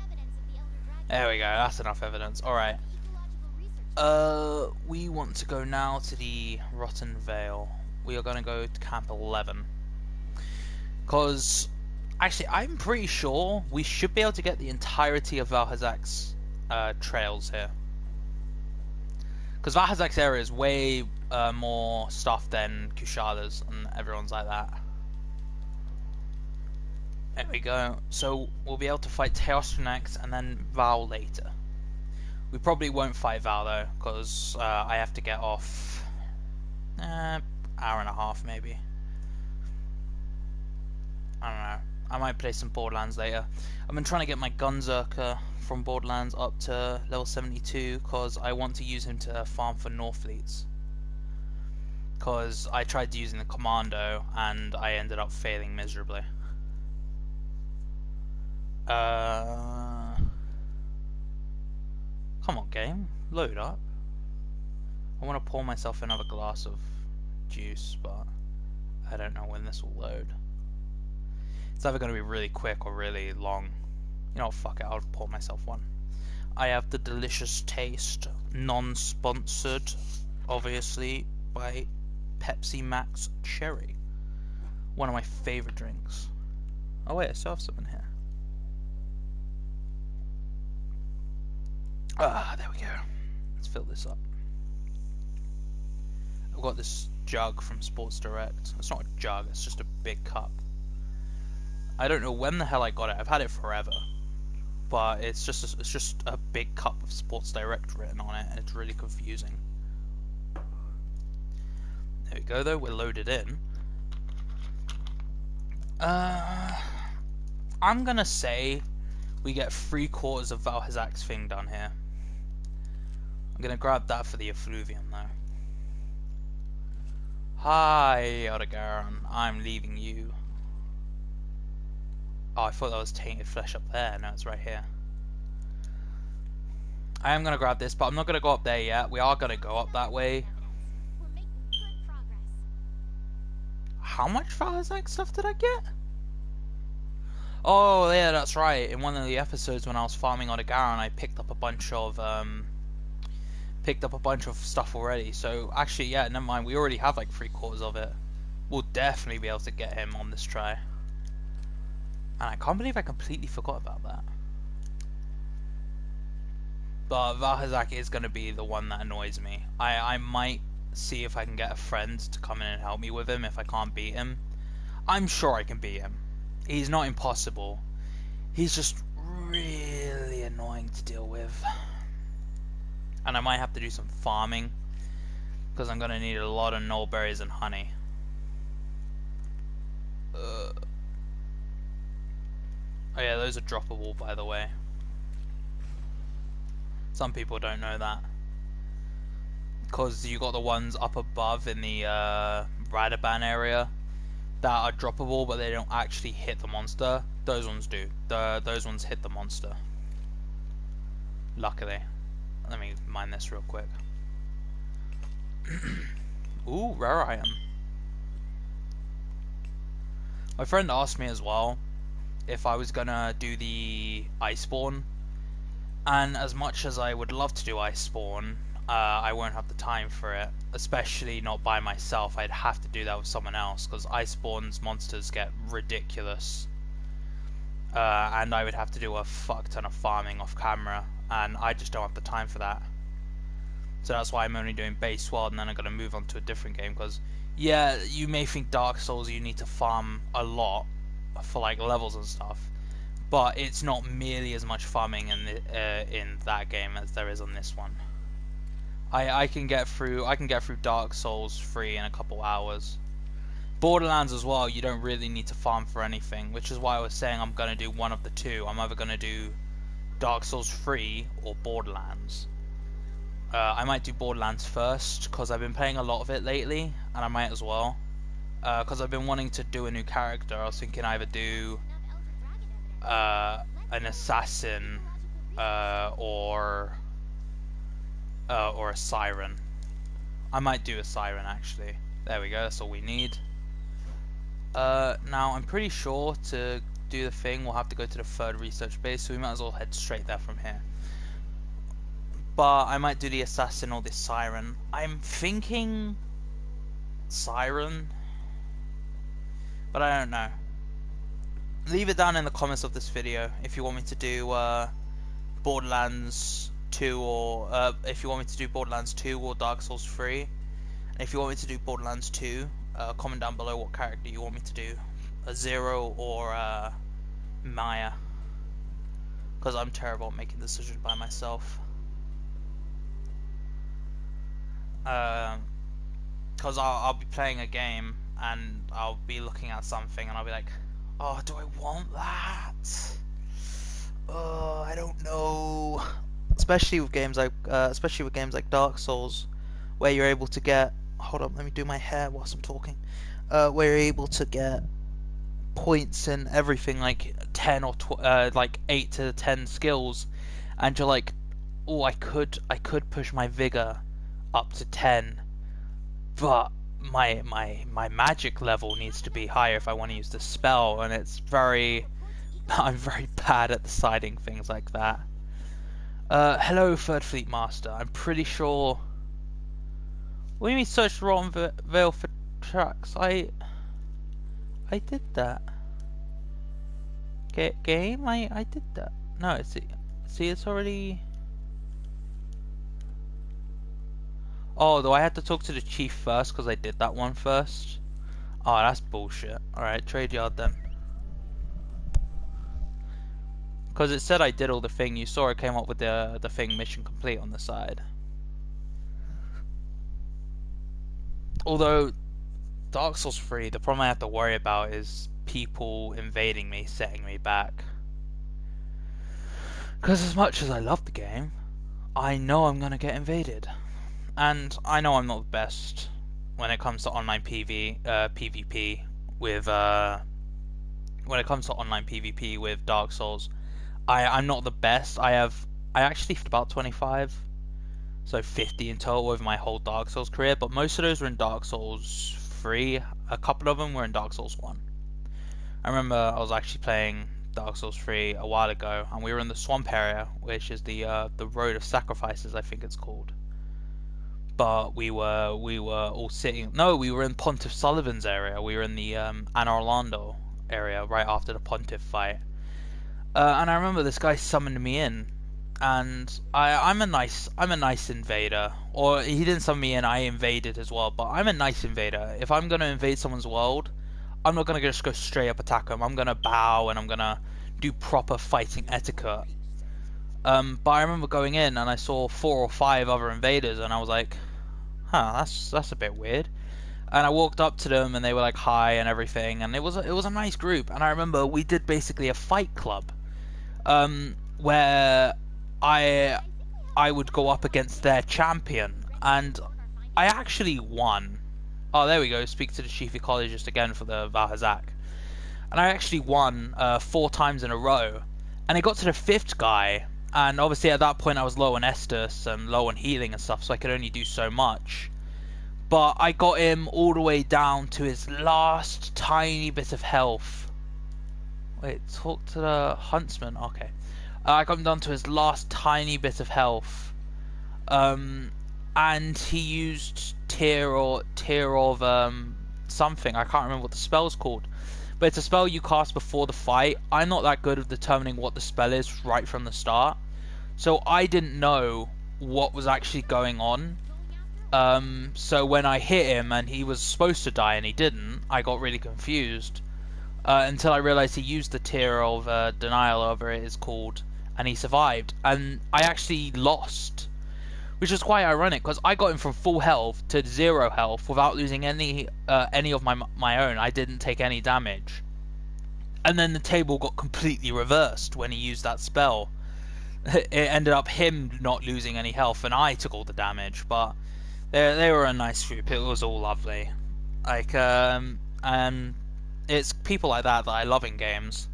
There we go, that's enough evidence. Alright. We want to go now to the Rotten Vale. We are going to go to Camp 11. Because, actually, I'm pretty sure we should be able to get the entirety of Valhazak's trails here. Because Valhazak's area is way more stuff than Kushada's, and everyone's like that. There we go. So we'll be able to fight Teostra next, and then Val later. We probably won't fight Val though, because I have to get off hour and a half maybe. I don't know. I might play some Borderlands later. I've been trying to get my Gunzerker from Borderlands up to level 72 because I want to use him to farm for Northfleets. Because I tried using the Commando and I ended up failing miserably. Come on, game. Load up. I want to pour myself another glass of juice, but I don't know when this will load. It's either going to be really quick or really long. You know what, fuck it, I'll pour myself one. I have the delicious taste, non-sponsored, obviously, by Pepsi Max Cherry. One of my favourite drinks. Oh wait, I still have some in here. Ah, there we go. Let's fill this up. I've got this jug from Sports Direct. It's not a jug, it's just a big cup. I don't know when the hell I got it. I've had it forever, but it's just a big cup of Sports Direct written on it, and it's really confusing. There we go, though. We're loaded in. I'm gonna say we get 3/4 of Valhazak's thing done here. I'm gonna grab that for the effluvium, though. Hi, Odegaron. I'm leaving you. Oh, I thought that was tainted flesh up there. No, it's right here. I am going to grab this, but I'm not going to go up there yet. We are going to go up that way. How much Valhazak stuff did I get? Oh, yeah, that's right. In one of the episodes when I was farming Odegaron, I picked up a bunch of stuff already. So, actually, yeah, never mind. We already have like 3/4 of it. We'll definitely be able to get him on this try. And I can't believe I completely forgot about that. But Valhazak is going to be the one that annoys me. I might see if I can get a friend to come in and help me with him if I can't beat him. I'm sure I can beat him. He's not impossible. He's just really annoying to deal with. And I might have to do some farming, because I'm going to need a lot of knoll berries and honey. Oh yeah, those are droppable, by the way. Some people don't know that. Because you got the ones up above in the Radaban area that are droppable, but they don't actually hit the monster. Those ones do. Those ones hit the monster. Luckily. Let me mine this real quick. Ooh, rare item. My friend asked me as well if I was gonna do the Iceborne, and as much as I would love to do Iceborne, I won't have the time for it, especially not by myself. I'd have to do that with someone else, because Iceborne's monsters get ridiculous, and I would have to do a fuck ton of farming off camera, and I just don't have the time for that. So that's why I'm only doing base world, and then I'm going to move on to a different game, because yeah, you may think Dark Souls you need to farm a lot for like levels and stuff, but it's not merely as much farming in that game as there is on this one. I can get through Dark Souls 3 in a couple hours. Borderlands as well, you don't really need to farm for anything, which is why I was saying I'm going to do one of the two. I'm either going to do Dark Souls 3 or Borderlands. I might do Borderlands first, because I've been playing a lot of it lately, and I might as well. Because I've been wanting to do a new character. I was thinking either do an assassin or a siren. I might do a siren, actually. There we go, that's all we need. Now I'm pretty sure to do the thing, we'll have to go to the third research base, so we might as well head straight there from here. But I might do the assassin or the siren. I'm thinking siren, but I don't know. Leave it down in the comments of this video if you want me to do Borderlands 2 or if you want me to do Borderlands 2 or Dark Souls 3. And if you want me to do Borderlands 2, comment down below what character you want me to do, a Zero or Maya, because I'm terrible at making decisions by myself. Because I'll be playing a game and I'll be looking at something and I'll be like, oh, do I want that? Oh, I don't know. Especially with games like Dark Souls, where you're able to get. Hold on, let me do my hair whilst I'm talking. Where you're able to get points in everything, like 10 or like 8 to 10 skills, and you're like, oh, I could push my vigor up to 10, but my magic level needs to be higher if I want to use the spell, and I'm very bad at deciding things like that. Hello, Third Fleet Master. I'm pretty sure. What do you mean search the wrong veil for tracks? I did that. Game? I did that. No, see, it's already. Oh, though I had to talk to the chief first because I did that one first. Oh, that's bullshit. Alright, trade yard then. Because it said I did all the thing. You saw it came up with the thing mission complete on the side. Although, Dark Souls 3, the problem I have to worry about is people invading me, setting me back. Because as much as I love the game, I know I'm going to get invaded. And I know I'm not the best when it comes to online PvP with Dark Souls. I'm not the best. I actually hit about 25, so 50 in total over my whole Dark Souls career. But most of those were in Dark Souls 3. A couple of them were in Dark Souls 1. I remember I was actually playing Dark Souls 3 a while ago, and we were in the swamp area, which is the Road of Sacrifices, I think it's called. But we were all sitting. No, we were in Pontiff Sullivan's area. We were in the Anne Orlando area right after the Pontiff fight. And I remember this guy summoned me in, and I'm a nice invader. Or he didn't summon me in, I invaded as well. But I'm a nice invader. If I'm gonna invade someone's world, I'm not gonna just go straight up attack them. I'm gonna bow and I'm gonna do proper fighting etiquette. But I remember going in and I saw 4 or 5 other invaders, and I was like, huh, that's a bit weird. And I walked up to them and they were like hi and everything, and it was a nice group. And I remember we did basically a fight club, where I would go up against their champion, and I actually won. Oh, there we go. Speak to the chief ecologist again for the Valhazak. And I actually won 4 times in a row. And it got to the 5th guy, and obviously at that point I was low on Estus and low on healing and stuff, so I could only do so much. But I got him all the way down to his last tiny bit of health. Wait, talk to the huntsman. Okay. I got him down to his last tiny bit of health. And he used Tear of something. I can't remember what the spell's called. But it's a spell you cast before the fight. I'm not that good at determining what the spell is right from the start, so I didn't know what was actually going on. So when I hit him and he was supposed to die and he didn't, I got really confused. Until I realized he used the Tear of Denial, whatever it is called, and he survived. And I actually lost, which is quite ironic because I got him from full health to 0 health without losing any of my own. I didn't take any damage, and then the table got completely reversed when he used that spell. It ended up him not losing any health, and I took all the damage. But they were a nice group. It was all lovely. Like and it's people like that I love in games,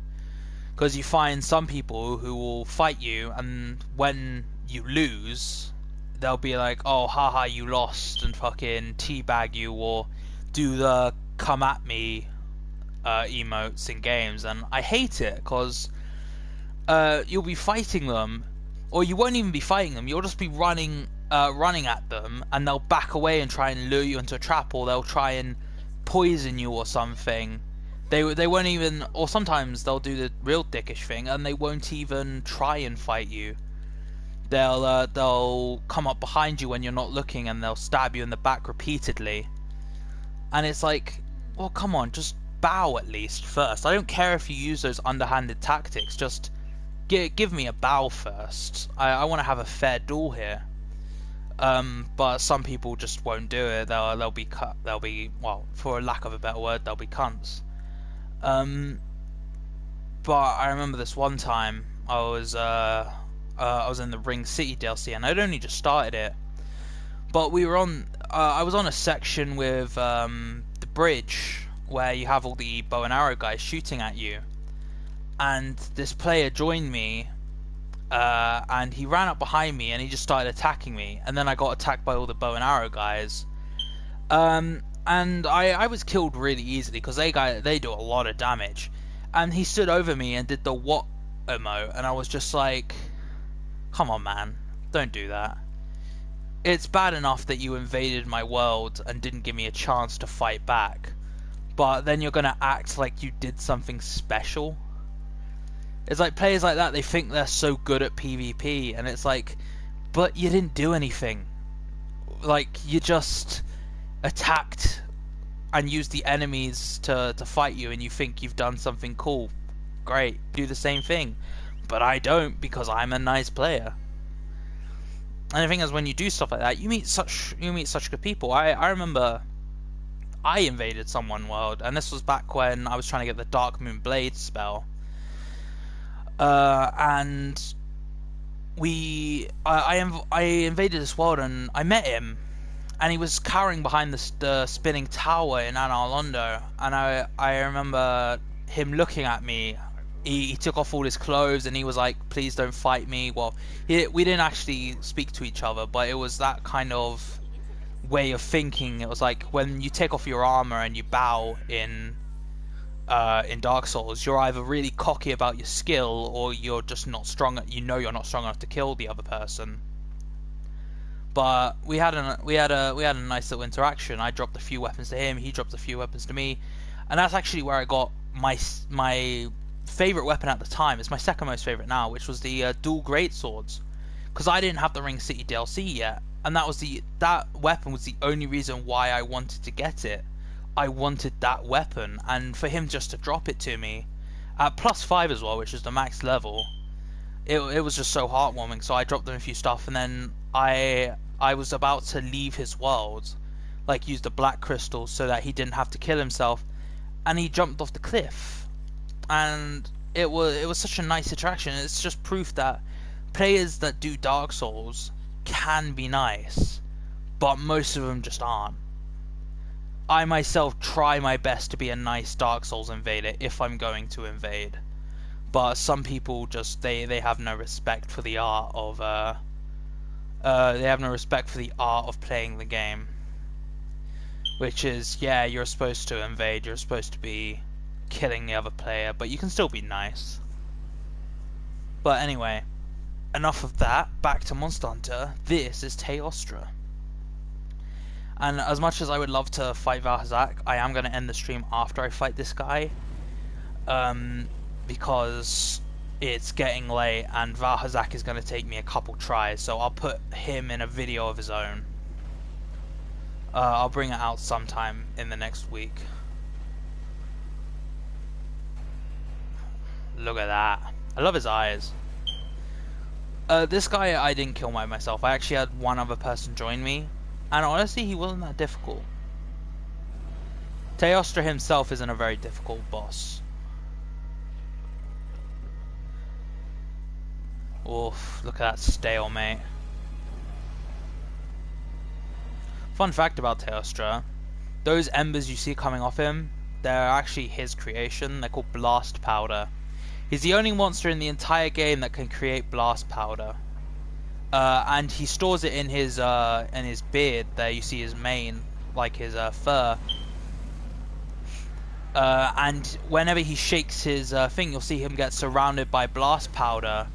because you find some people who will fight you, and when you lose, they'll be like, oh, haha, you lost, and fucking teabag you, or do the come at me emotes in games, and I hate it because you'll be fighting them, or you won't even be fighting them. You'll just be running at them, and they'll back away and try and lure you into a trap, or they'll try and poison you or something. They won't even, or sometimes they'll do the real dickish thing, and they won't even try and fight you. They'll come up behind you when you're not looking, and they'll stab you in the back repeatedly. And it's like, well, come on, just bow at least first. I don't care if you use those underhanded tactics. Just give me a bow first. I want to have a fair duel here. But some people just won't do it. They'll be cut. They'll be, well, for a lack of a better word, they'll be cunts. But I remember this one time I was in the Ring City DLC, and I'd only just started it. But we were on. I was on a section with the bridge where you have all the bow and arrow guys shooting at you, and this player joined me, and he ran up behind me and he just started attacking me, and then I got attacked by all the bow and arrow guys, and I was killed really easily because they do a lot of damage, and he stood over me and did the what emote, and I was just like, come on man, don't do that. It's bad enough that you invaded my world and didn't give me a chance to fight back, but then you're gonna act like you did something special. It's like players like that, they think they're so good at PvP, and it's like, but you didn't do anything. Like, you just attacked and used the enemies to fight you, and you think you've done something cool. Great, do the same thing. But I don't, because I'm a nice player. And the thing is, when you do stuff like that, you meet such good people. I remember I invaded someone world, and this was back when I was trying to get the Dark Moon Blade spell. And I invaded this world, and I met him, and he was cowering behind the spinning tower in Anor Londo, and I remember him looking at me. He took off all his clothes, and he was like, please don't fight me. Well, we didn't actually speak to each other, but it was that kind of way of thinking. It was like when you take off your armor and you bow in Dark Souls, you're either really cocky about your skill, or you're just not strong. You know you're not strong enough to kill the other person. But we had a nice little interaction. I dropped a few weapons to him, he dropped a few weapons to me, and that's actually where I got my favorite weapon at the time. It's my second most favorite now, which was the dual great swords, because I didn't have the Ring City DLC yet, and that weapon was the only reason why I wanted to get it. I wanted that weapon, and for him just to drop it to me at +5 as well, which is the max level, it was just so heartwarming. So I dropped him a few stuff, and then I was about to leave his world, like use the black crystals so that he didn't have to kill himself, and he jumped off the cliff, and it was such a nice interaction. It's just proof that players that do Dark Souls can be nice, but most of them just aren't. I myself try my best to be a nice Dark Souls invader if I'm going to invade, but some people just they have no respect for the art of playing the game. Which is, yeah, you're supposed to invade, you're supposed to be killing the other player, but you can still be nice. But anyway, enough of that. Back to Monster Hunter. This is Teostra. And as much as I would love to fight Valhazak, I am going to end the stream after I fight this guy, because it's getting late and Valhazak is going to take me a couple tries, so I'll put him in a video of his own. I'll bring it out sometime in the next week. Look at that. I love his eyes. This guy I didn't kill by myself. I actually had one other person join me, and honestly he wasn't that difficult. Teostra himself isn't a very difficult boss. Oof, look at that stalemate. Fun fact about Teostra, those embers you see coming off him, they're actually his creation. They're called blast powder. He's the only monster in the entire game that can create blast powder. And he stores it in his beard. There you see his mane, like his fur. And whenever he shakes his thing, you'll see him get surrounded by blast powder,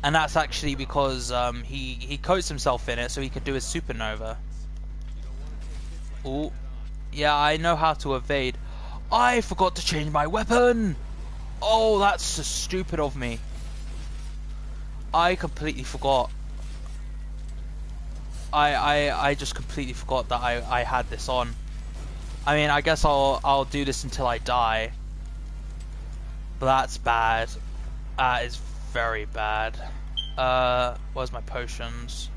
and that's actually because he coats himself in it so he can do his supernova. Ooh, yeah, I know how to evade. I forgot to change my weapon. Oh, that's so stupid of me. I completely forgot. I just completely forgot that I had this on. I mean, I guess I'll do this until I die. But that's bad. That is very bad. Where's my potions?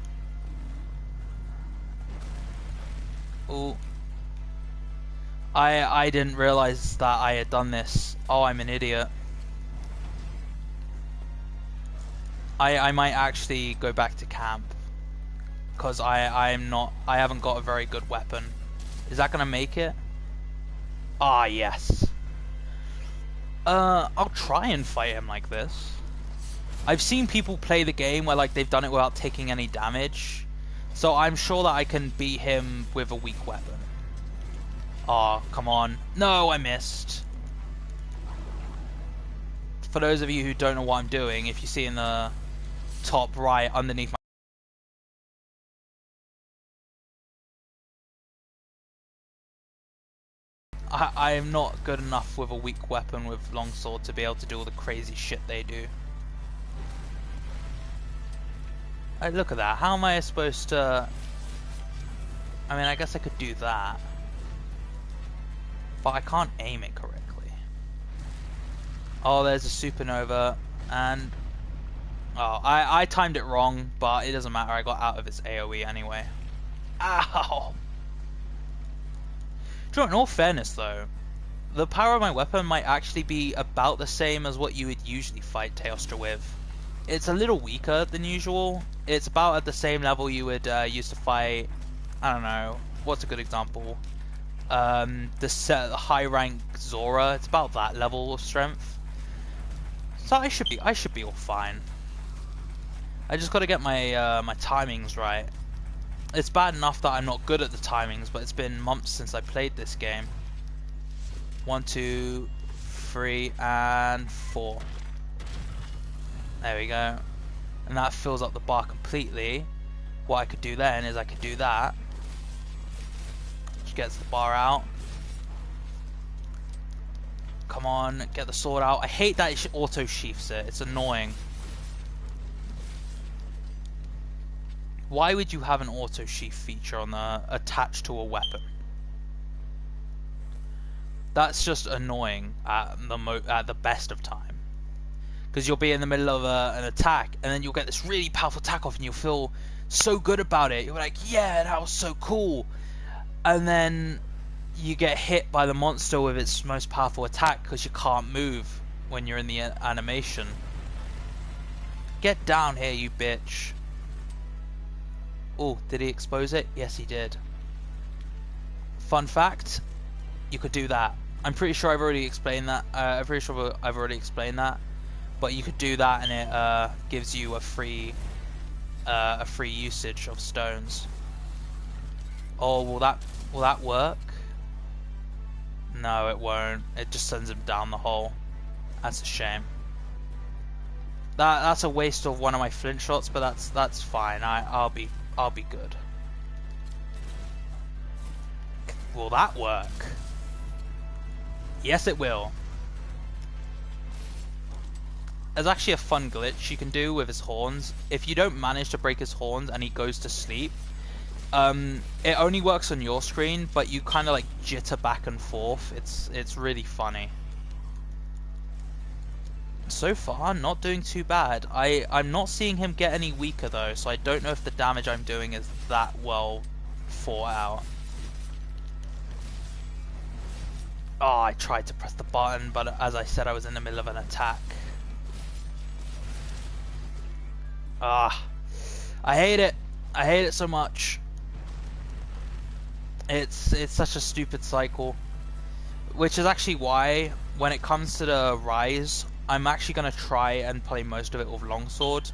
Ooh. I didn't realize that I had done this. Oh, I'm an idiot. I might actually go back to camp. Because I haven't got a very good weapon. Is that gonna make it? Ah, yes. I'll try and fight him like this. I've seen people play the game where like they've done it without taking any damage. So I'm sure that I can beat him with a weak weapon. Oh, come on. No, I missed. For those of you who don't know what I'm doing, if you see in the top right underneath I am not good enough with a weak weapon with longsword to be able to do all the crazy shit they do. Hey, look at that. How am I supposed to... I mean, I guess I could do that. But I can't aim it correctly. Oh, there's a supernova. And... oh, I timed it wrong, but it doesn't matter. I got out of its AoE anyway. Ow! Do you know, in all fairness though, the power of my weapon might actually be about the same as what you would usually fight Teostra with. It's a little weaker than usual. It's about at the same level you would use to fight, I don't know, what's a good example? The high rank Zora. It's about that level of strength. So I should be all fine. I just got to get my my timings right. It's bad enough that I'm not good at the timings, but it's been months since I played this game. 1, 2, 3, and 4. There we go. And that fills up the bar completely. What I could do then is I could do that. Which gets the bar out. Come on, get the sword out. I hate that it auto sheaths it. It's annoying. Why would you have an auto sheath feature on the attached to a weapon? That's just annoying at the best of time. Because you'll be in the middle of an attack, and then you'll get this really powerful attack off, and you'll feel so good about it. You're like, yeah, that was so cool. And then you get hit by the monster with its most powerful attack because you can't move when you're in the animation. Get down here, you bitch. Oh, did he expose it? Yes, he did. Fun fact, you could do that. I'm pretty sure I've already explained that. But you could do that, and it gives you a free usage of stones. Oh, will that work? No, it won't. It just sends him down the hole. That's a shame. That's a waste of one of my flint shots, but that's fine. I'll be good. Will that work? Yes, it will. There's actually a fun glitch you can do with his horns. If you don't manage to break his horns and he goes to sleep, it only works on your screen, but you kind of like jitter back and forth. It's really funny. So far, not doing too bad. I'm not seeing him get any weaker though, so I don't know if the damage I'm doing is that well thought out. Oh, I tried to press the button, but as I said, I was in the middle of an attack. Ah, I hate it. I hate it so much. It's such a stupid cycle. Which is actually why, when it comes to the Rise, I'm actually going to try and play most of it with Longsword.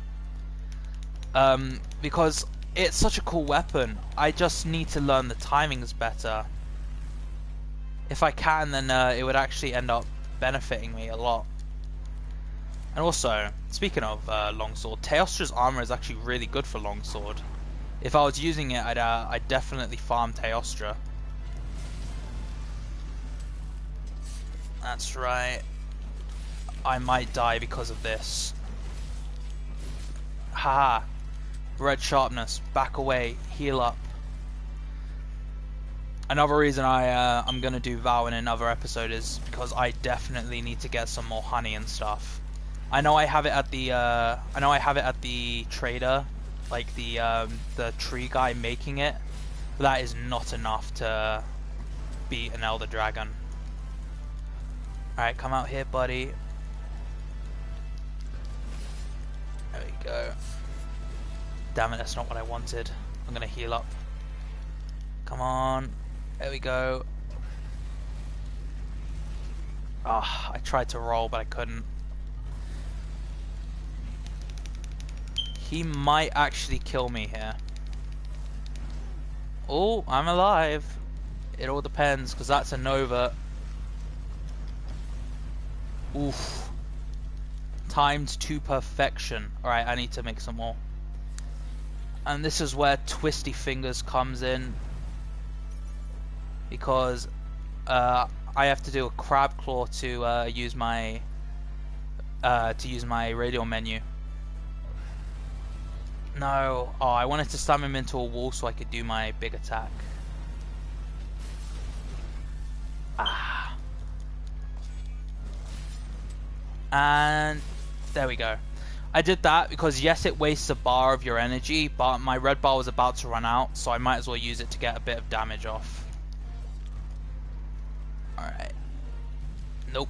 Because it's such a cool weapon. I just need to learn the timings better. If I can, then it would actually end up benefiting me a lot. And also, speaking of longsword, Teostra's armor is actually really good for longsword. If I was using it, I'd definitely farm Teostra. That's right. I might die because of this. Haha. Red sharpness. Back away. Heal up. Another reason I'm gonna do Vow in another episode is because I definitely need to get some more honey and stuff. I know I have it at the trader, like the tree guy making it, but that is not enough to beat an Elder Dragon. Alright, come out here, buddy. There we go. Damn it, that's not what I wanted. I'm gonna heal up. Come on. There we go. Ah, I tried to roll, but I couldn't. He might actually kill me here. Oh, I'm alive. It all depends, because that's a Nova. Oof. Timed to perfection. Alright, I need to make some more. And this is where Twisty Fingers comes in. Because I have to do a crab claw to use my radial menu. No. Oh, I wanted to slam him into a wall so I could do my big attack. Ah. And there we go. I did that because yes, it wastes a bar of your energy, but my red bar was about to run out, so I might as well use it to get a bit of damage off. Alright. Nope.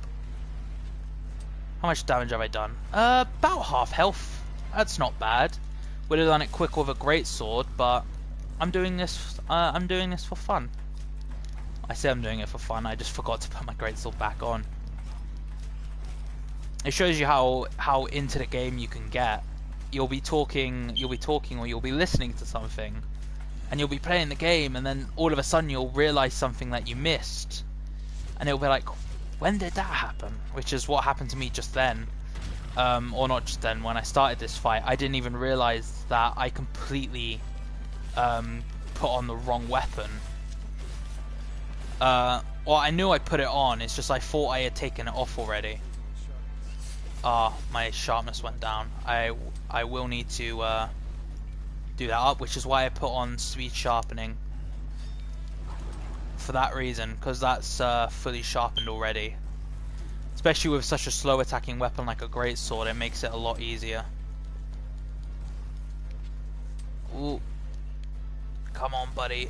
How much damage have I done? About half health. That's not bad. Would have done it quick with a greatsword, but I'm doing this for fun. I say I'm doing it for fun, I just forgot to put my greatsword back on. It shows you how into the game you can get. You'll be talking or you'll be listening to something, and you'll be playing the game, and then all of a sudden you'll realize something that you missed, and it'll be like, when did that happen? Which is what happened to me just then. Or not just then, when I started this fight, I didn't even realize that I completely put on the wrong weapon. Well, I knew I put it on, it's just I thought I had taken it off already. Ah, my sharpness went down. I will need to do that up, which is why I put on speed sharpening. For that reason, because that's fully sharpened already. Especially with such a slow attacking weapon like a greatsword, it makes it a lot easier. Ooh. Come on, buddy.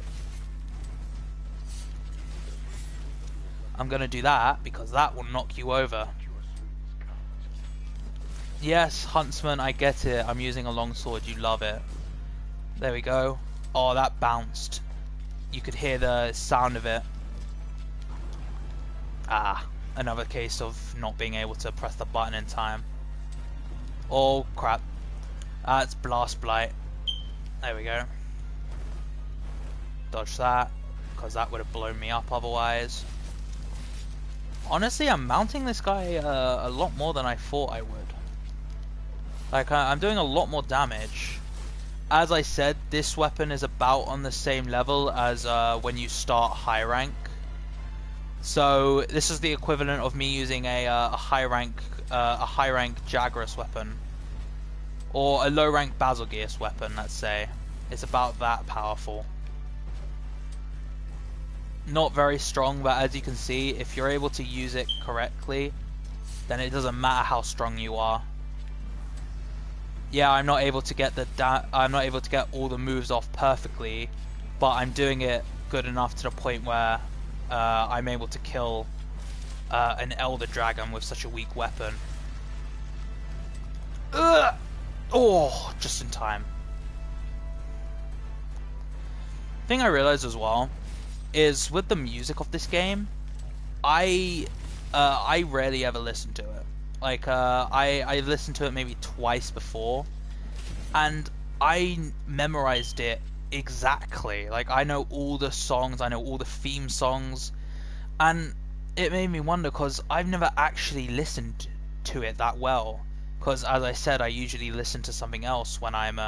I'm gonna do that because that will knock you over. Yes, Huntsman, I get it. I'm using a longsword, you love it. There we go. Oh, that bounced. You could hear the sound of it. Ah, another case of not being able to press the button in time. Oh, crap. That's Blast Blight. There we go. Dodge that, because that would have blown me up otherwise. Honestly, I'm mounting this guy a lot more than I thought I would. Like, I'm doing a lot more damage. As I said, this weapon is about on the same level as when you start high rank. So this is the equivalent of me using a high rank Jagras weapon, or a low rank Basilgeus weapon. Let's say it's about that powerful. Not very strong, but as you can see, if you're able to use it correctly, then it doesn't matter how strong you are. Yeah, I'm not able to get all the moves off perfectly, but I'm doing it good enough to the point where I'm able to kill an Elder Dragon with such a weak weapon. Ugh! Oh, just in time. Thing I realized as well is with the music of this game, I rarely ever listen to it. Like, I listened to it maybe twice before, and I memorized it exactly. Like, I know all the songs, I know all the theme songs. And it made me wonder because I've never actually listened to it that well. Because as I said, I usually listen to something else when I'm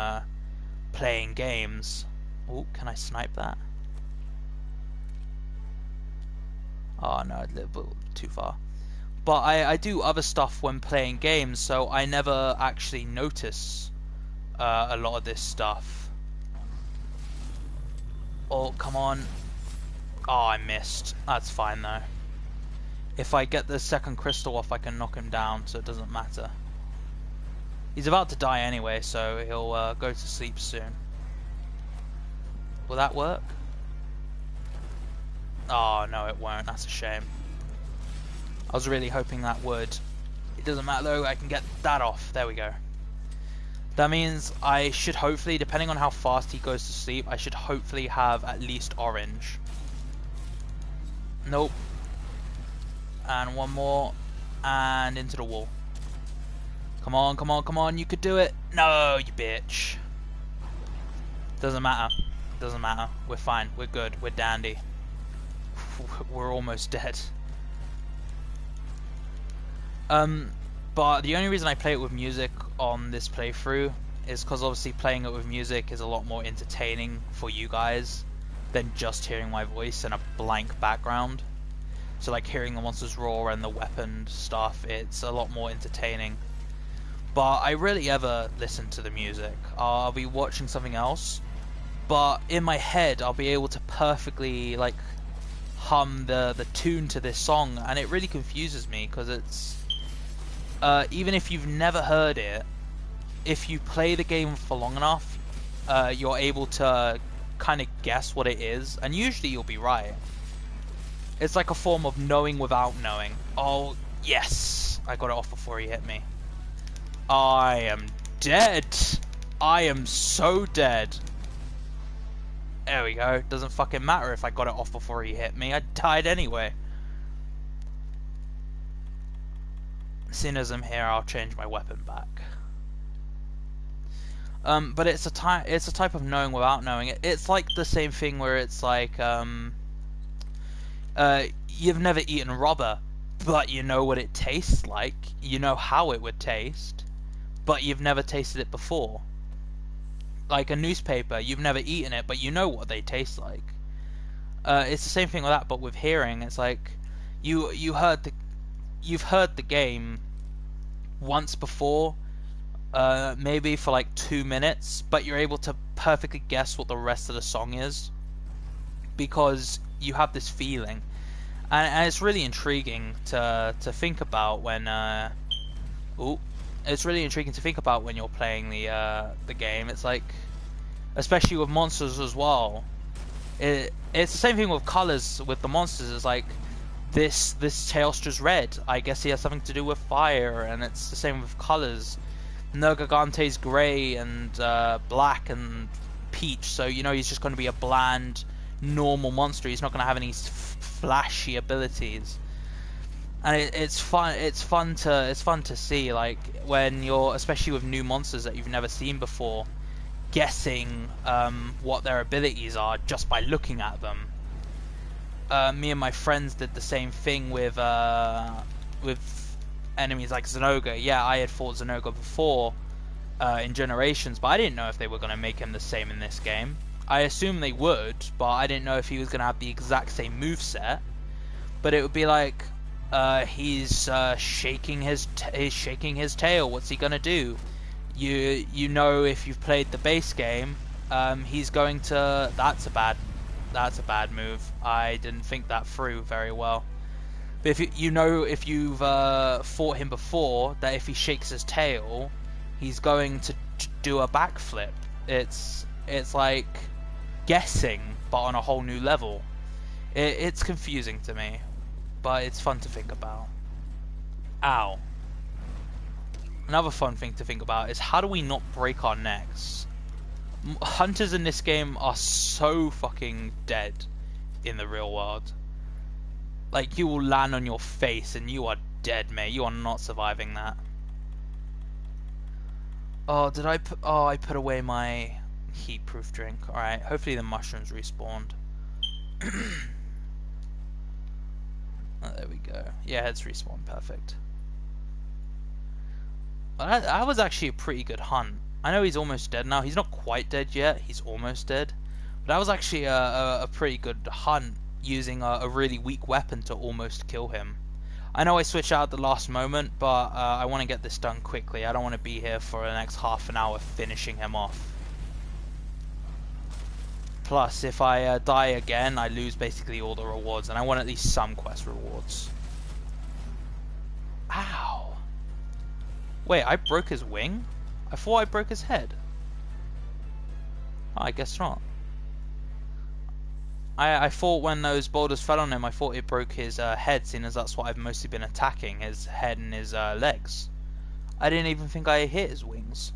playing games. Oh, can I snipe that? Oh no, a little bit too far. But I do other stuff when playing games, so I never actually notice a lot of this stuff. Oh, come on. Oh, I missed. That's fine though. If I get the second crystal off, I can knock him down, so it doesn't matter. He's about to die anyway, so he'll go to sleep soon. Will that work? Oh, no, it won't. That's a shame. I was really hoping that would. It doesn't matter though, I can get that off. There we go. That means I should hopefully, depending on how fast he goes to sleep, I should hopefully have at least orange. Nope. And one more. And into the wall. Come on, come on, come on, you could do it. No, you bitch. Doesn't matter. Doesn't matter. We're fine. We're good. We're dandy. We're almost dead. But the only reason I play it with music on this playthrough is because obviously playing it with music is a lot more entertaining for you guys than just hearing my voice and a blank background. So like hearing the monsters roar and the weapon stuff, it's a lot more entertaining. But I rarely ever listen to the music. I'll be watching something else, but in my head I'll be able to perfectly like hum the tune to this song, and it really confuses me because it's even if you've never heard it, if you play the game for long enough, you're able to kind of guess what it is, and usually you'll be right. It's like a form of knowing without knowing. Oh, yes! I got it off before he hit me. I am dead! I am so dead. There we go. Doesn't fucking matter if I got it off before he hit me. I died anyway. As soon as I'm here, I'll change my weapon back. But it's a type of knowing without knowing. It's like the same thing where it's like, you've never eaten rubber, but you know what it tastes like. You know how it would taste, but you've never tasted it before. Like a newspaper, you've never eaten it, but you know what they taste like. It's the same thing with that, but with hearing. It's like you've heard the game once before, maybe for like 2 minutes, but you're able to perfectly guess what the rest of the song is because you have this feeling, and it's really intriguing to think about when it's really intriguing to think about when you're playing the game. It's like, especially with monsters as well. It's the same thing with colors with the monsters. It's like this Teostra's red. I guess he has something to do with fire, and it's the same with colors. Nergigante's grey and black and peach. So you know he's just going to be a bland, normal monster. He's not going to have any flashy abilities. And it's fun. It's fun to see, like when you're, especially with new monsters that you've never seen before, guessing what their abilities are just by looking at them. Me and my friends did the same thing with enemies like Zenoga. Yeah, I had fought Zenoga before in Generations, but I didn't know if they were going to make him the same in this game. I assumed they would, but I didn't know if he was going to have the exact same moveset. But it would be like, he's shaking his tail. What's he gonna do? You know, if you've played the base game, he's going to. That's a bad move. I didn't think that through very well. But if if you've fought him before, that if he shakes his tail, he's going to do a backflip. It's like guessing, but on a whole new level. It's confusing to me, but it's fun to think about. Ow. Another fun thing to think about is, how do we not break our necks? Hunters in this game are so fucking dead in the real world. Like, you will land on your face and you are dead, mate. You are not surviving that. Oh, I put away my heat-proof drink. Alright, hopefully the mushrooms respawned. Yeah, heads respawn. Perfect. Well, that was actually a pretty good hunt. I know he's almost dead now. He's not quite dead yet. He's almost dead. But that was actually a pretty good hunt using a really weak weapon to almost kill him. I know I switched out at the last moment, but I want to get this done quickly. I don't want to be here for the next half an hour finishing him off. Plus, if I die again, I lose basically all the rewards, and I want at least some quest rewards. Ow! Wait, I broke his wing? I thought I broke his head. Oh, I guess not. I thought when those boulders fell on him, I thought it broke his head, seeing as that's what I've mostly been attacking, his head and his legs. I didn't even think I hit his wings.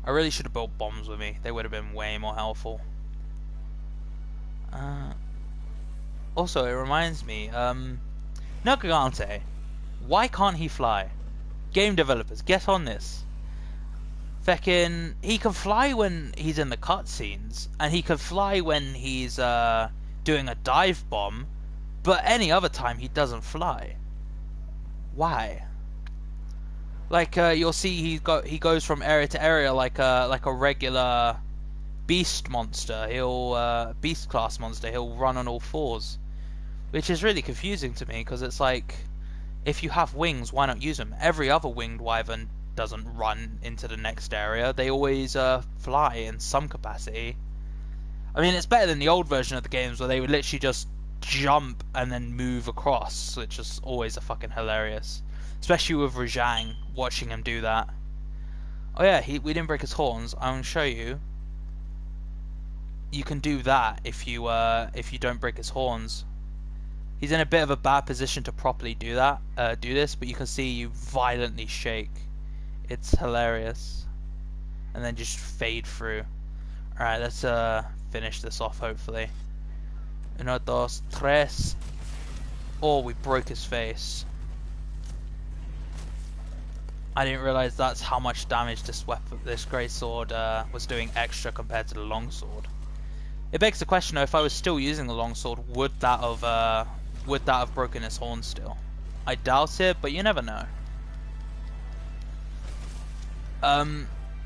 I really should have built bombs with me. They would have been way more helpful. Also, it reminds me, Nogagante, why can't he fly? Game developers, get on this. Feckin', he can fly when he's in the cutscenes, and he can fly when he's doing a dive bomb, but any other time he doesn't fly. Why? Like you'll see, he goes from area to area like a regular beast monster. Beast class monster. He'll run on all fours, which is really confusing to me because it's like, if you have wings, why not use them? Every other winged wyvern doesn't run into the next area. They always fly in some capacity. I mean, it's better than the old version of the games where they would literally just jump and then move across, which is always a fucking hilarious. Especially with Rajang, watching him do that. Oh yeah, we didn't break his horns. I'm gonna show you. You can do that if you don't break his horns. He's in a bit of a bad position to properly do this, but you can see you violently shake. It's hilarious. And then just fade through. Alright, let's finish this off hopefully. Uno, dos, tres. Oh, we broke his face. I didn't realize that's how much damage this greatsword was doing extra compared to the longsword. It begs the question though, if I was still using the longsword, would that have broken his horn still? I doubt it, but you never know.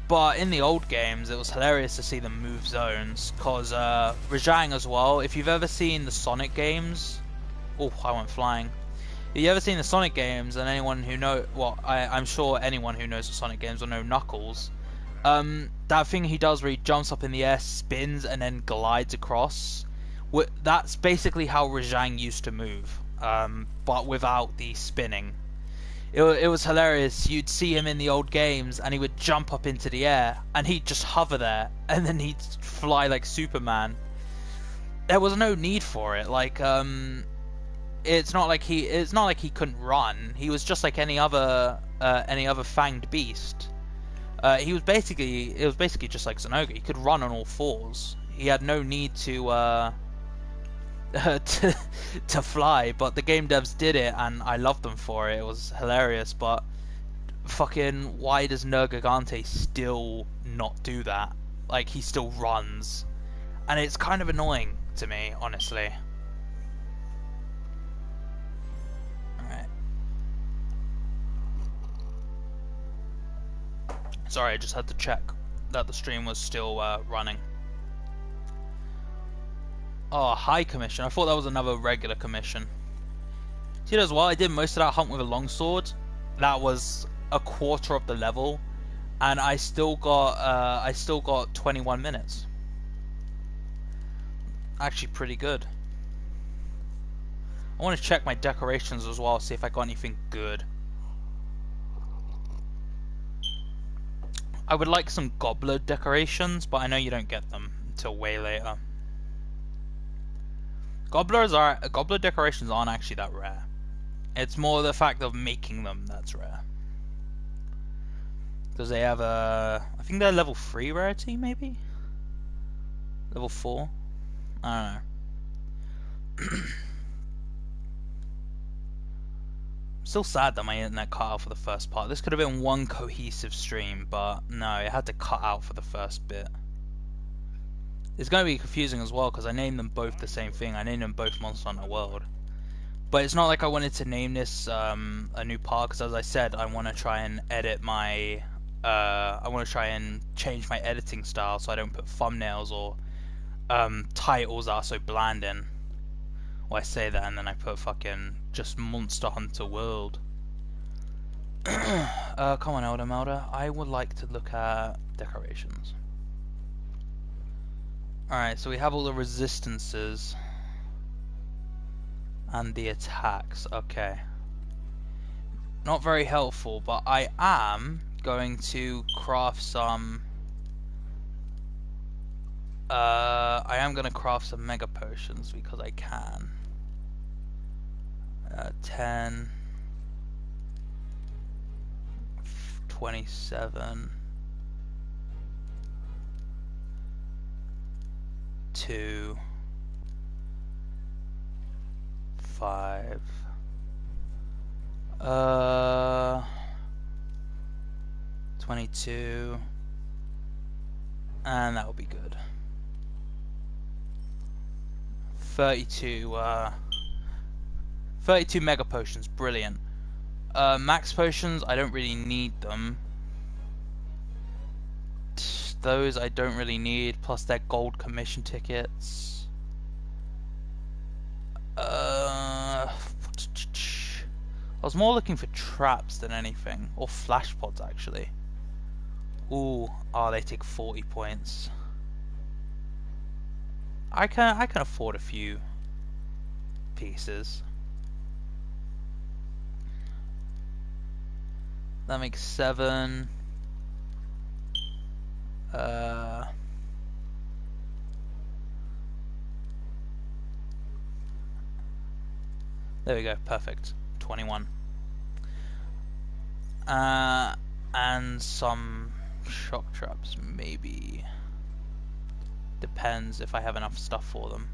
But in the old games, it was hilarious to see them move zones, cause Rajang as well. If you've ever seen the Sonic games, oh, I went flying. If you ever seen the Sonic games, and anyone who I'm sure anyone who knows the Sonic games will know Knuckles. That thing he does where he jumps up in the air, spins, and then glides across. That's basically how Rajang used to move, but without the spinning. It was hilarious. You'd see him in the old games, and he would jump up into the air, and he'd just hover there, and then he'd fly like Superman. There was no need for it. Like, it's not like he couldn't run. He was just like any other fanged beast. It was basically just like Zynoga. He could run on all fours. He had no need to to fly, but the game devs did it, and I loved them for it. It was hilarious. But fucking, why does Nergigante still not do that? Like, he still runs, and it's kind of annoying to me, honestly. Alright. Sorry, I just had to check that the stream was still running. Oh, high commission. I thought that was another regular commission. See, as well, I did most of that hunt with a longsword. That was a quarter of the level, and I still got 21 minutes. Actually, pretty good. I want to check my decorations as well, see if I got anything good. I would like some gobbler decorations, but I know you don't get them until way later. Gobbler decorations aren't actually that rare. It's more the fact of making them that's rare. Because they have I think they're level 3 rarity, maybe? Level 4? I don't know. Still sad that my internet cut out for the first part. This could have been one cohesive stream, but no, it had to cut out for the first bit. It's going to be confusing as well, because I named them both the same thing. I named them both Monster Hunter World. But it's not like I wanted to name this a new part, because as I said, I want to try and edit my I want to try and change my editing style so I don't put thumbnails or titles that are so bland in. Well, I say that and then I put fucking just Monster Hunter World. Come on, Elder Melder. I would like to look at decorations. Alright, so we have all the resistances and the attacks. Okay. Not very helpful, but I am going to craft some... I am going to craft some mega potions because I can. 10... 27... 2... 5... 22... and that will be good. 32 mega potions, brilliant. Max potions, I don't really need them. Those I don't really need, plus they're gold commission tickets. I was more looking for traps than anything, or flash pods actually. Ooh, oh, they take 40 points. I can afford a few pieces. That makes 7. There we go, perfect. 21. And some shock traps, maybe. Depends if I have enough stuff for them.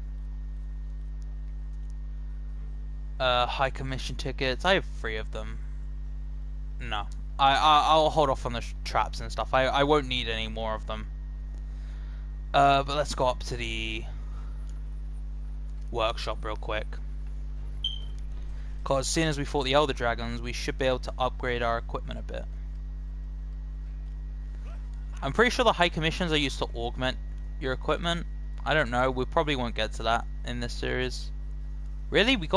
High commission tickets, I have 3 of them. No, I'll hold off on the traps and stuff. I won't need any more of them. But let's go up to the workshop real quick. Because as soon as we fought the Elder Dragons, we should be able to upgrade our equipment a bit. I'm pretty sure the high commissions are used to augment your equipment. I don't know, we probably won't get to that in this series. Really? We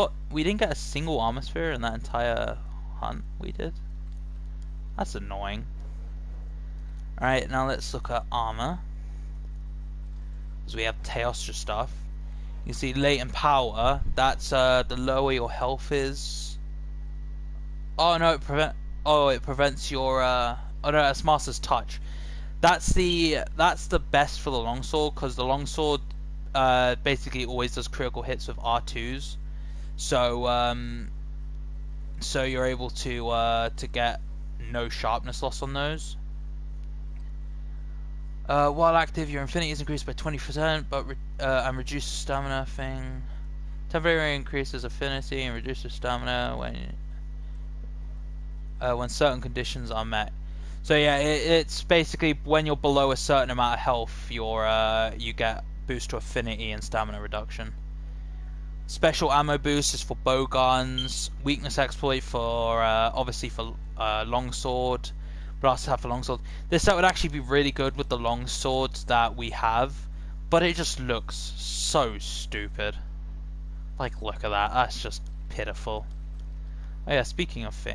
didn't get a single armor sphere in that entire hunt we did? That's annoying. Alright, now let's look at armor. Because we have Teostra stuff. You can see latent power, that's the lower your health is. Oh no, it prevents your oh no, that's Master's Touch. That's the best for the longsword, because the longsword basically always does critical hits with R2s. So so you're able to get no sharpness loss on those. While active, your infinity is increased by 20%, but and reduces stamina thing. Temporarily increases affinity and reduces stamina when certain conditions are met. So yeah, it's basically when you're below a certain amount of health, you get boost to affinity and stamina reduction. Special ammo boost is for bow guns. Weakness exploit for obviously for longsword. Blast have for longsword. This set would actually be really good with the longswords that we have, but it just looks so stupid. Like, look at that. That's just pitiful. Oh yeah, speaking of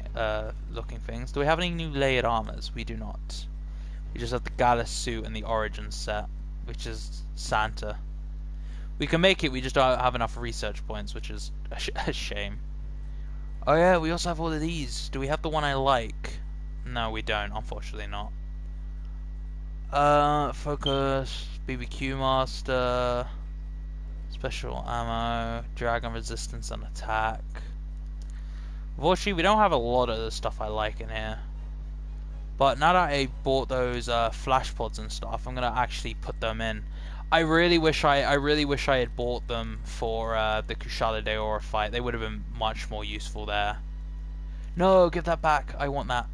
looking things, do we have any new layered armors? We do not. We just have the Gallus suit and the Origin set, which is Santa. We can make it, we just don't have enough research points, which is a shame. Oh yeah, we also have all of these. Do we have the one I like? No, we don't, unfortunately not. Focus, BBQ Master, Special Ammo, Dragon Resistance and Attack. Unfortunately, we don't have a lot of the stuff I like in here. But now that I bought those flash pods and stuff, I'm gonna actually put them in. I really wish I had bought them for the Kushala Daora fight. They would have been much more useful there. No, give that back. I want that.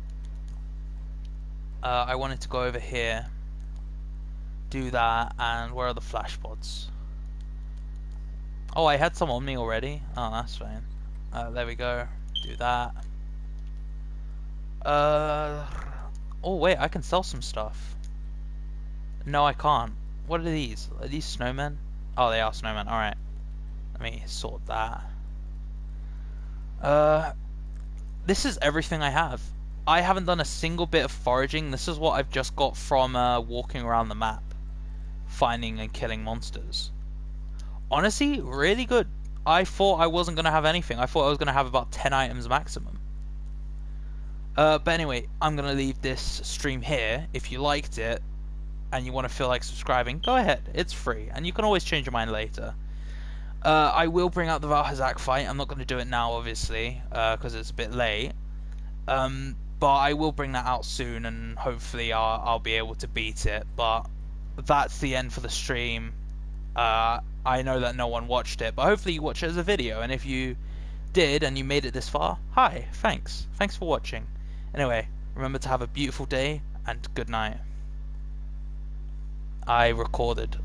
I wanted to go over here, do that, and where are the flash pods? Oh, I had some on me already. Oh, that's fine. There we go. Do that. Oh wait, I can sell some stuff. No, I can't. What are these? Are these snowmen? Oh, they are snowmen. All right. Let me sort that. This is everything I have. I haven't done a single bit of foraging. This is what I've just got from walking around the map, finding and killing monsters. Honestly, really good. I thought I wasn't going to have anything. I thought I was going to have about 10 items maximum. But anyway, I'm going to leave this stream here. If you liked it and you want to feel like subscribing, go ahead. It's free, and you can always change your mind later. I will bring out the Valhazak fight. I'm not going to do it now, obviously, because it's a bit late. But I will bring that out soon, and hopefully I'll be able to beat it. But that's the end for the stream. I know that no one watched it, but hopefully you watch it as a video. And if you did and you made it this far, hi, thanks. Thanks for watching. Anyway, remember to have a beautiful day and good night. I recorded.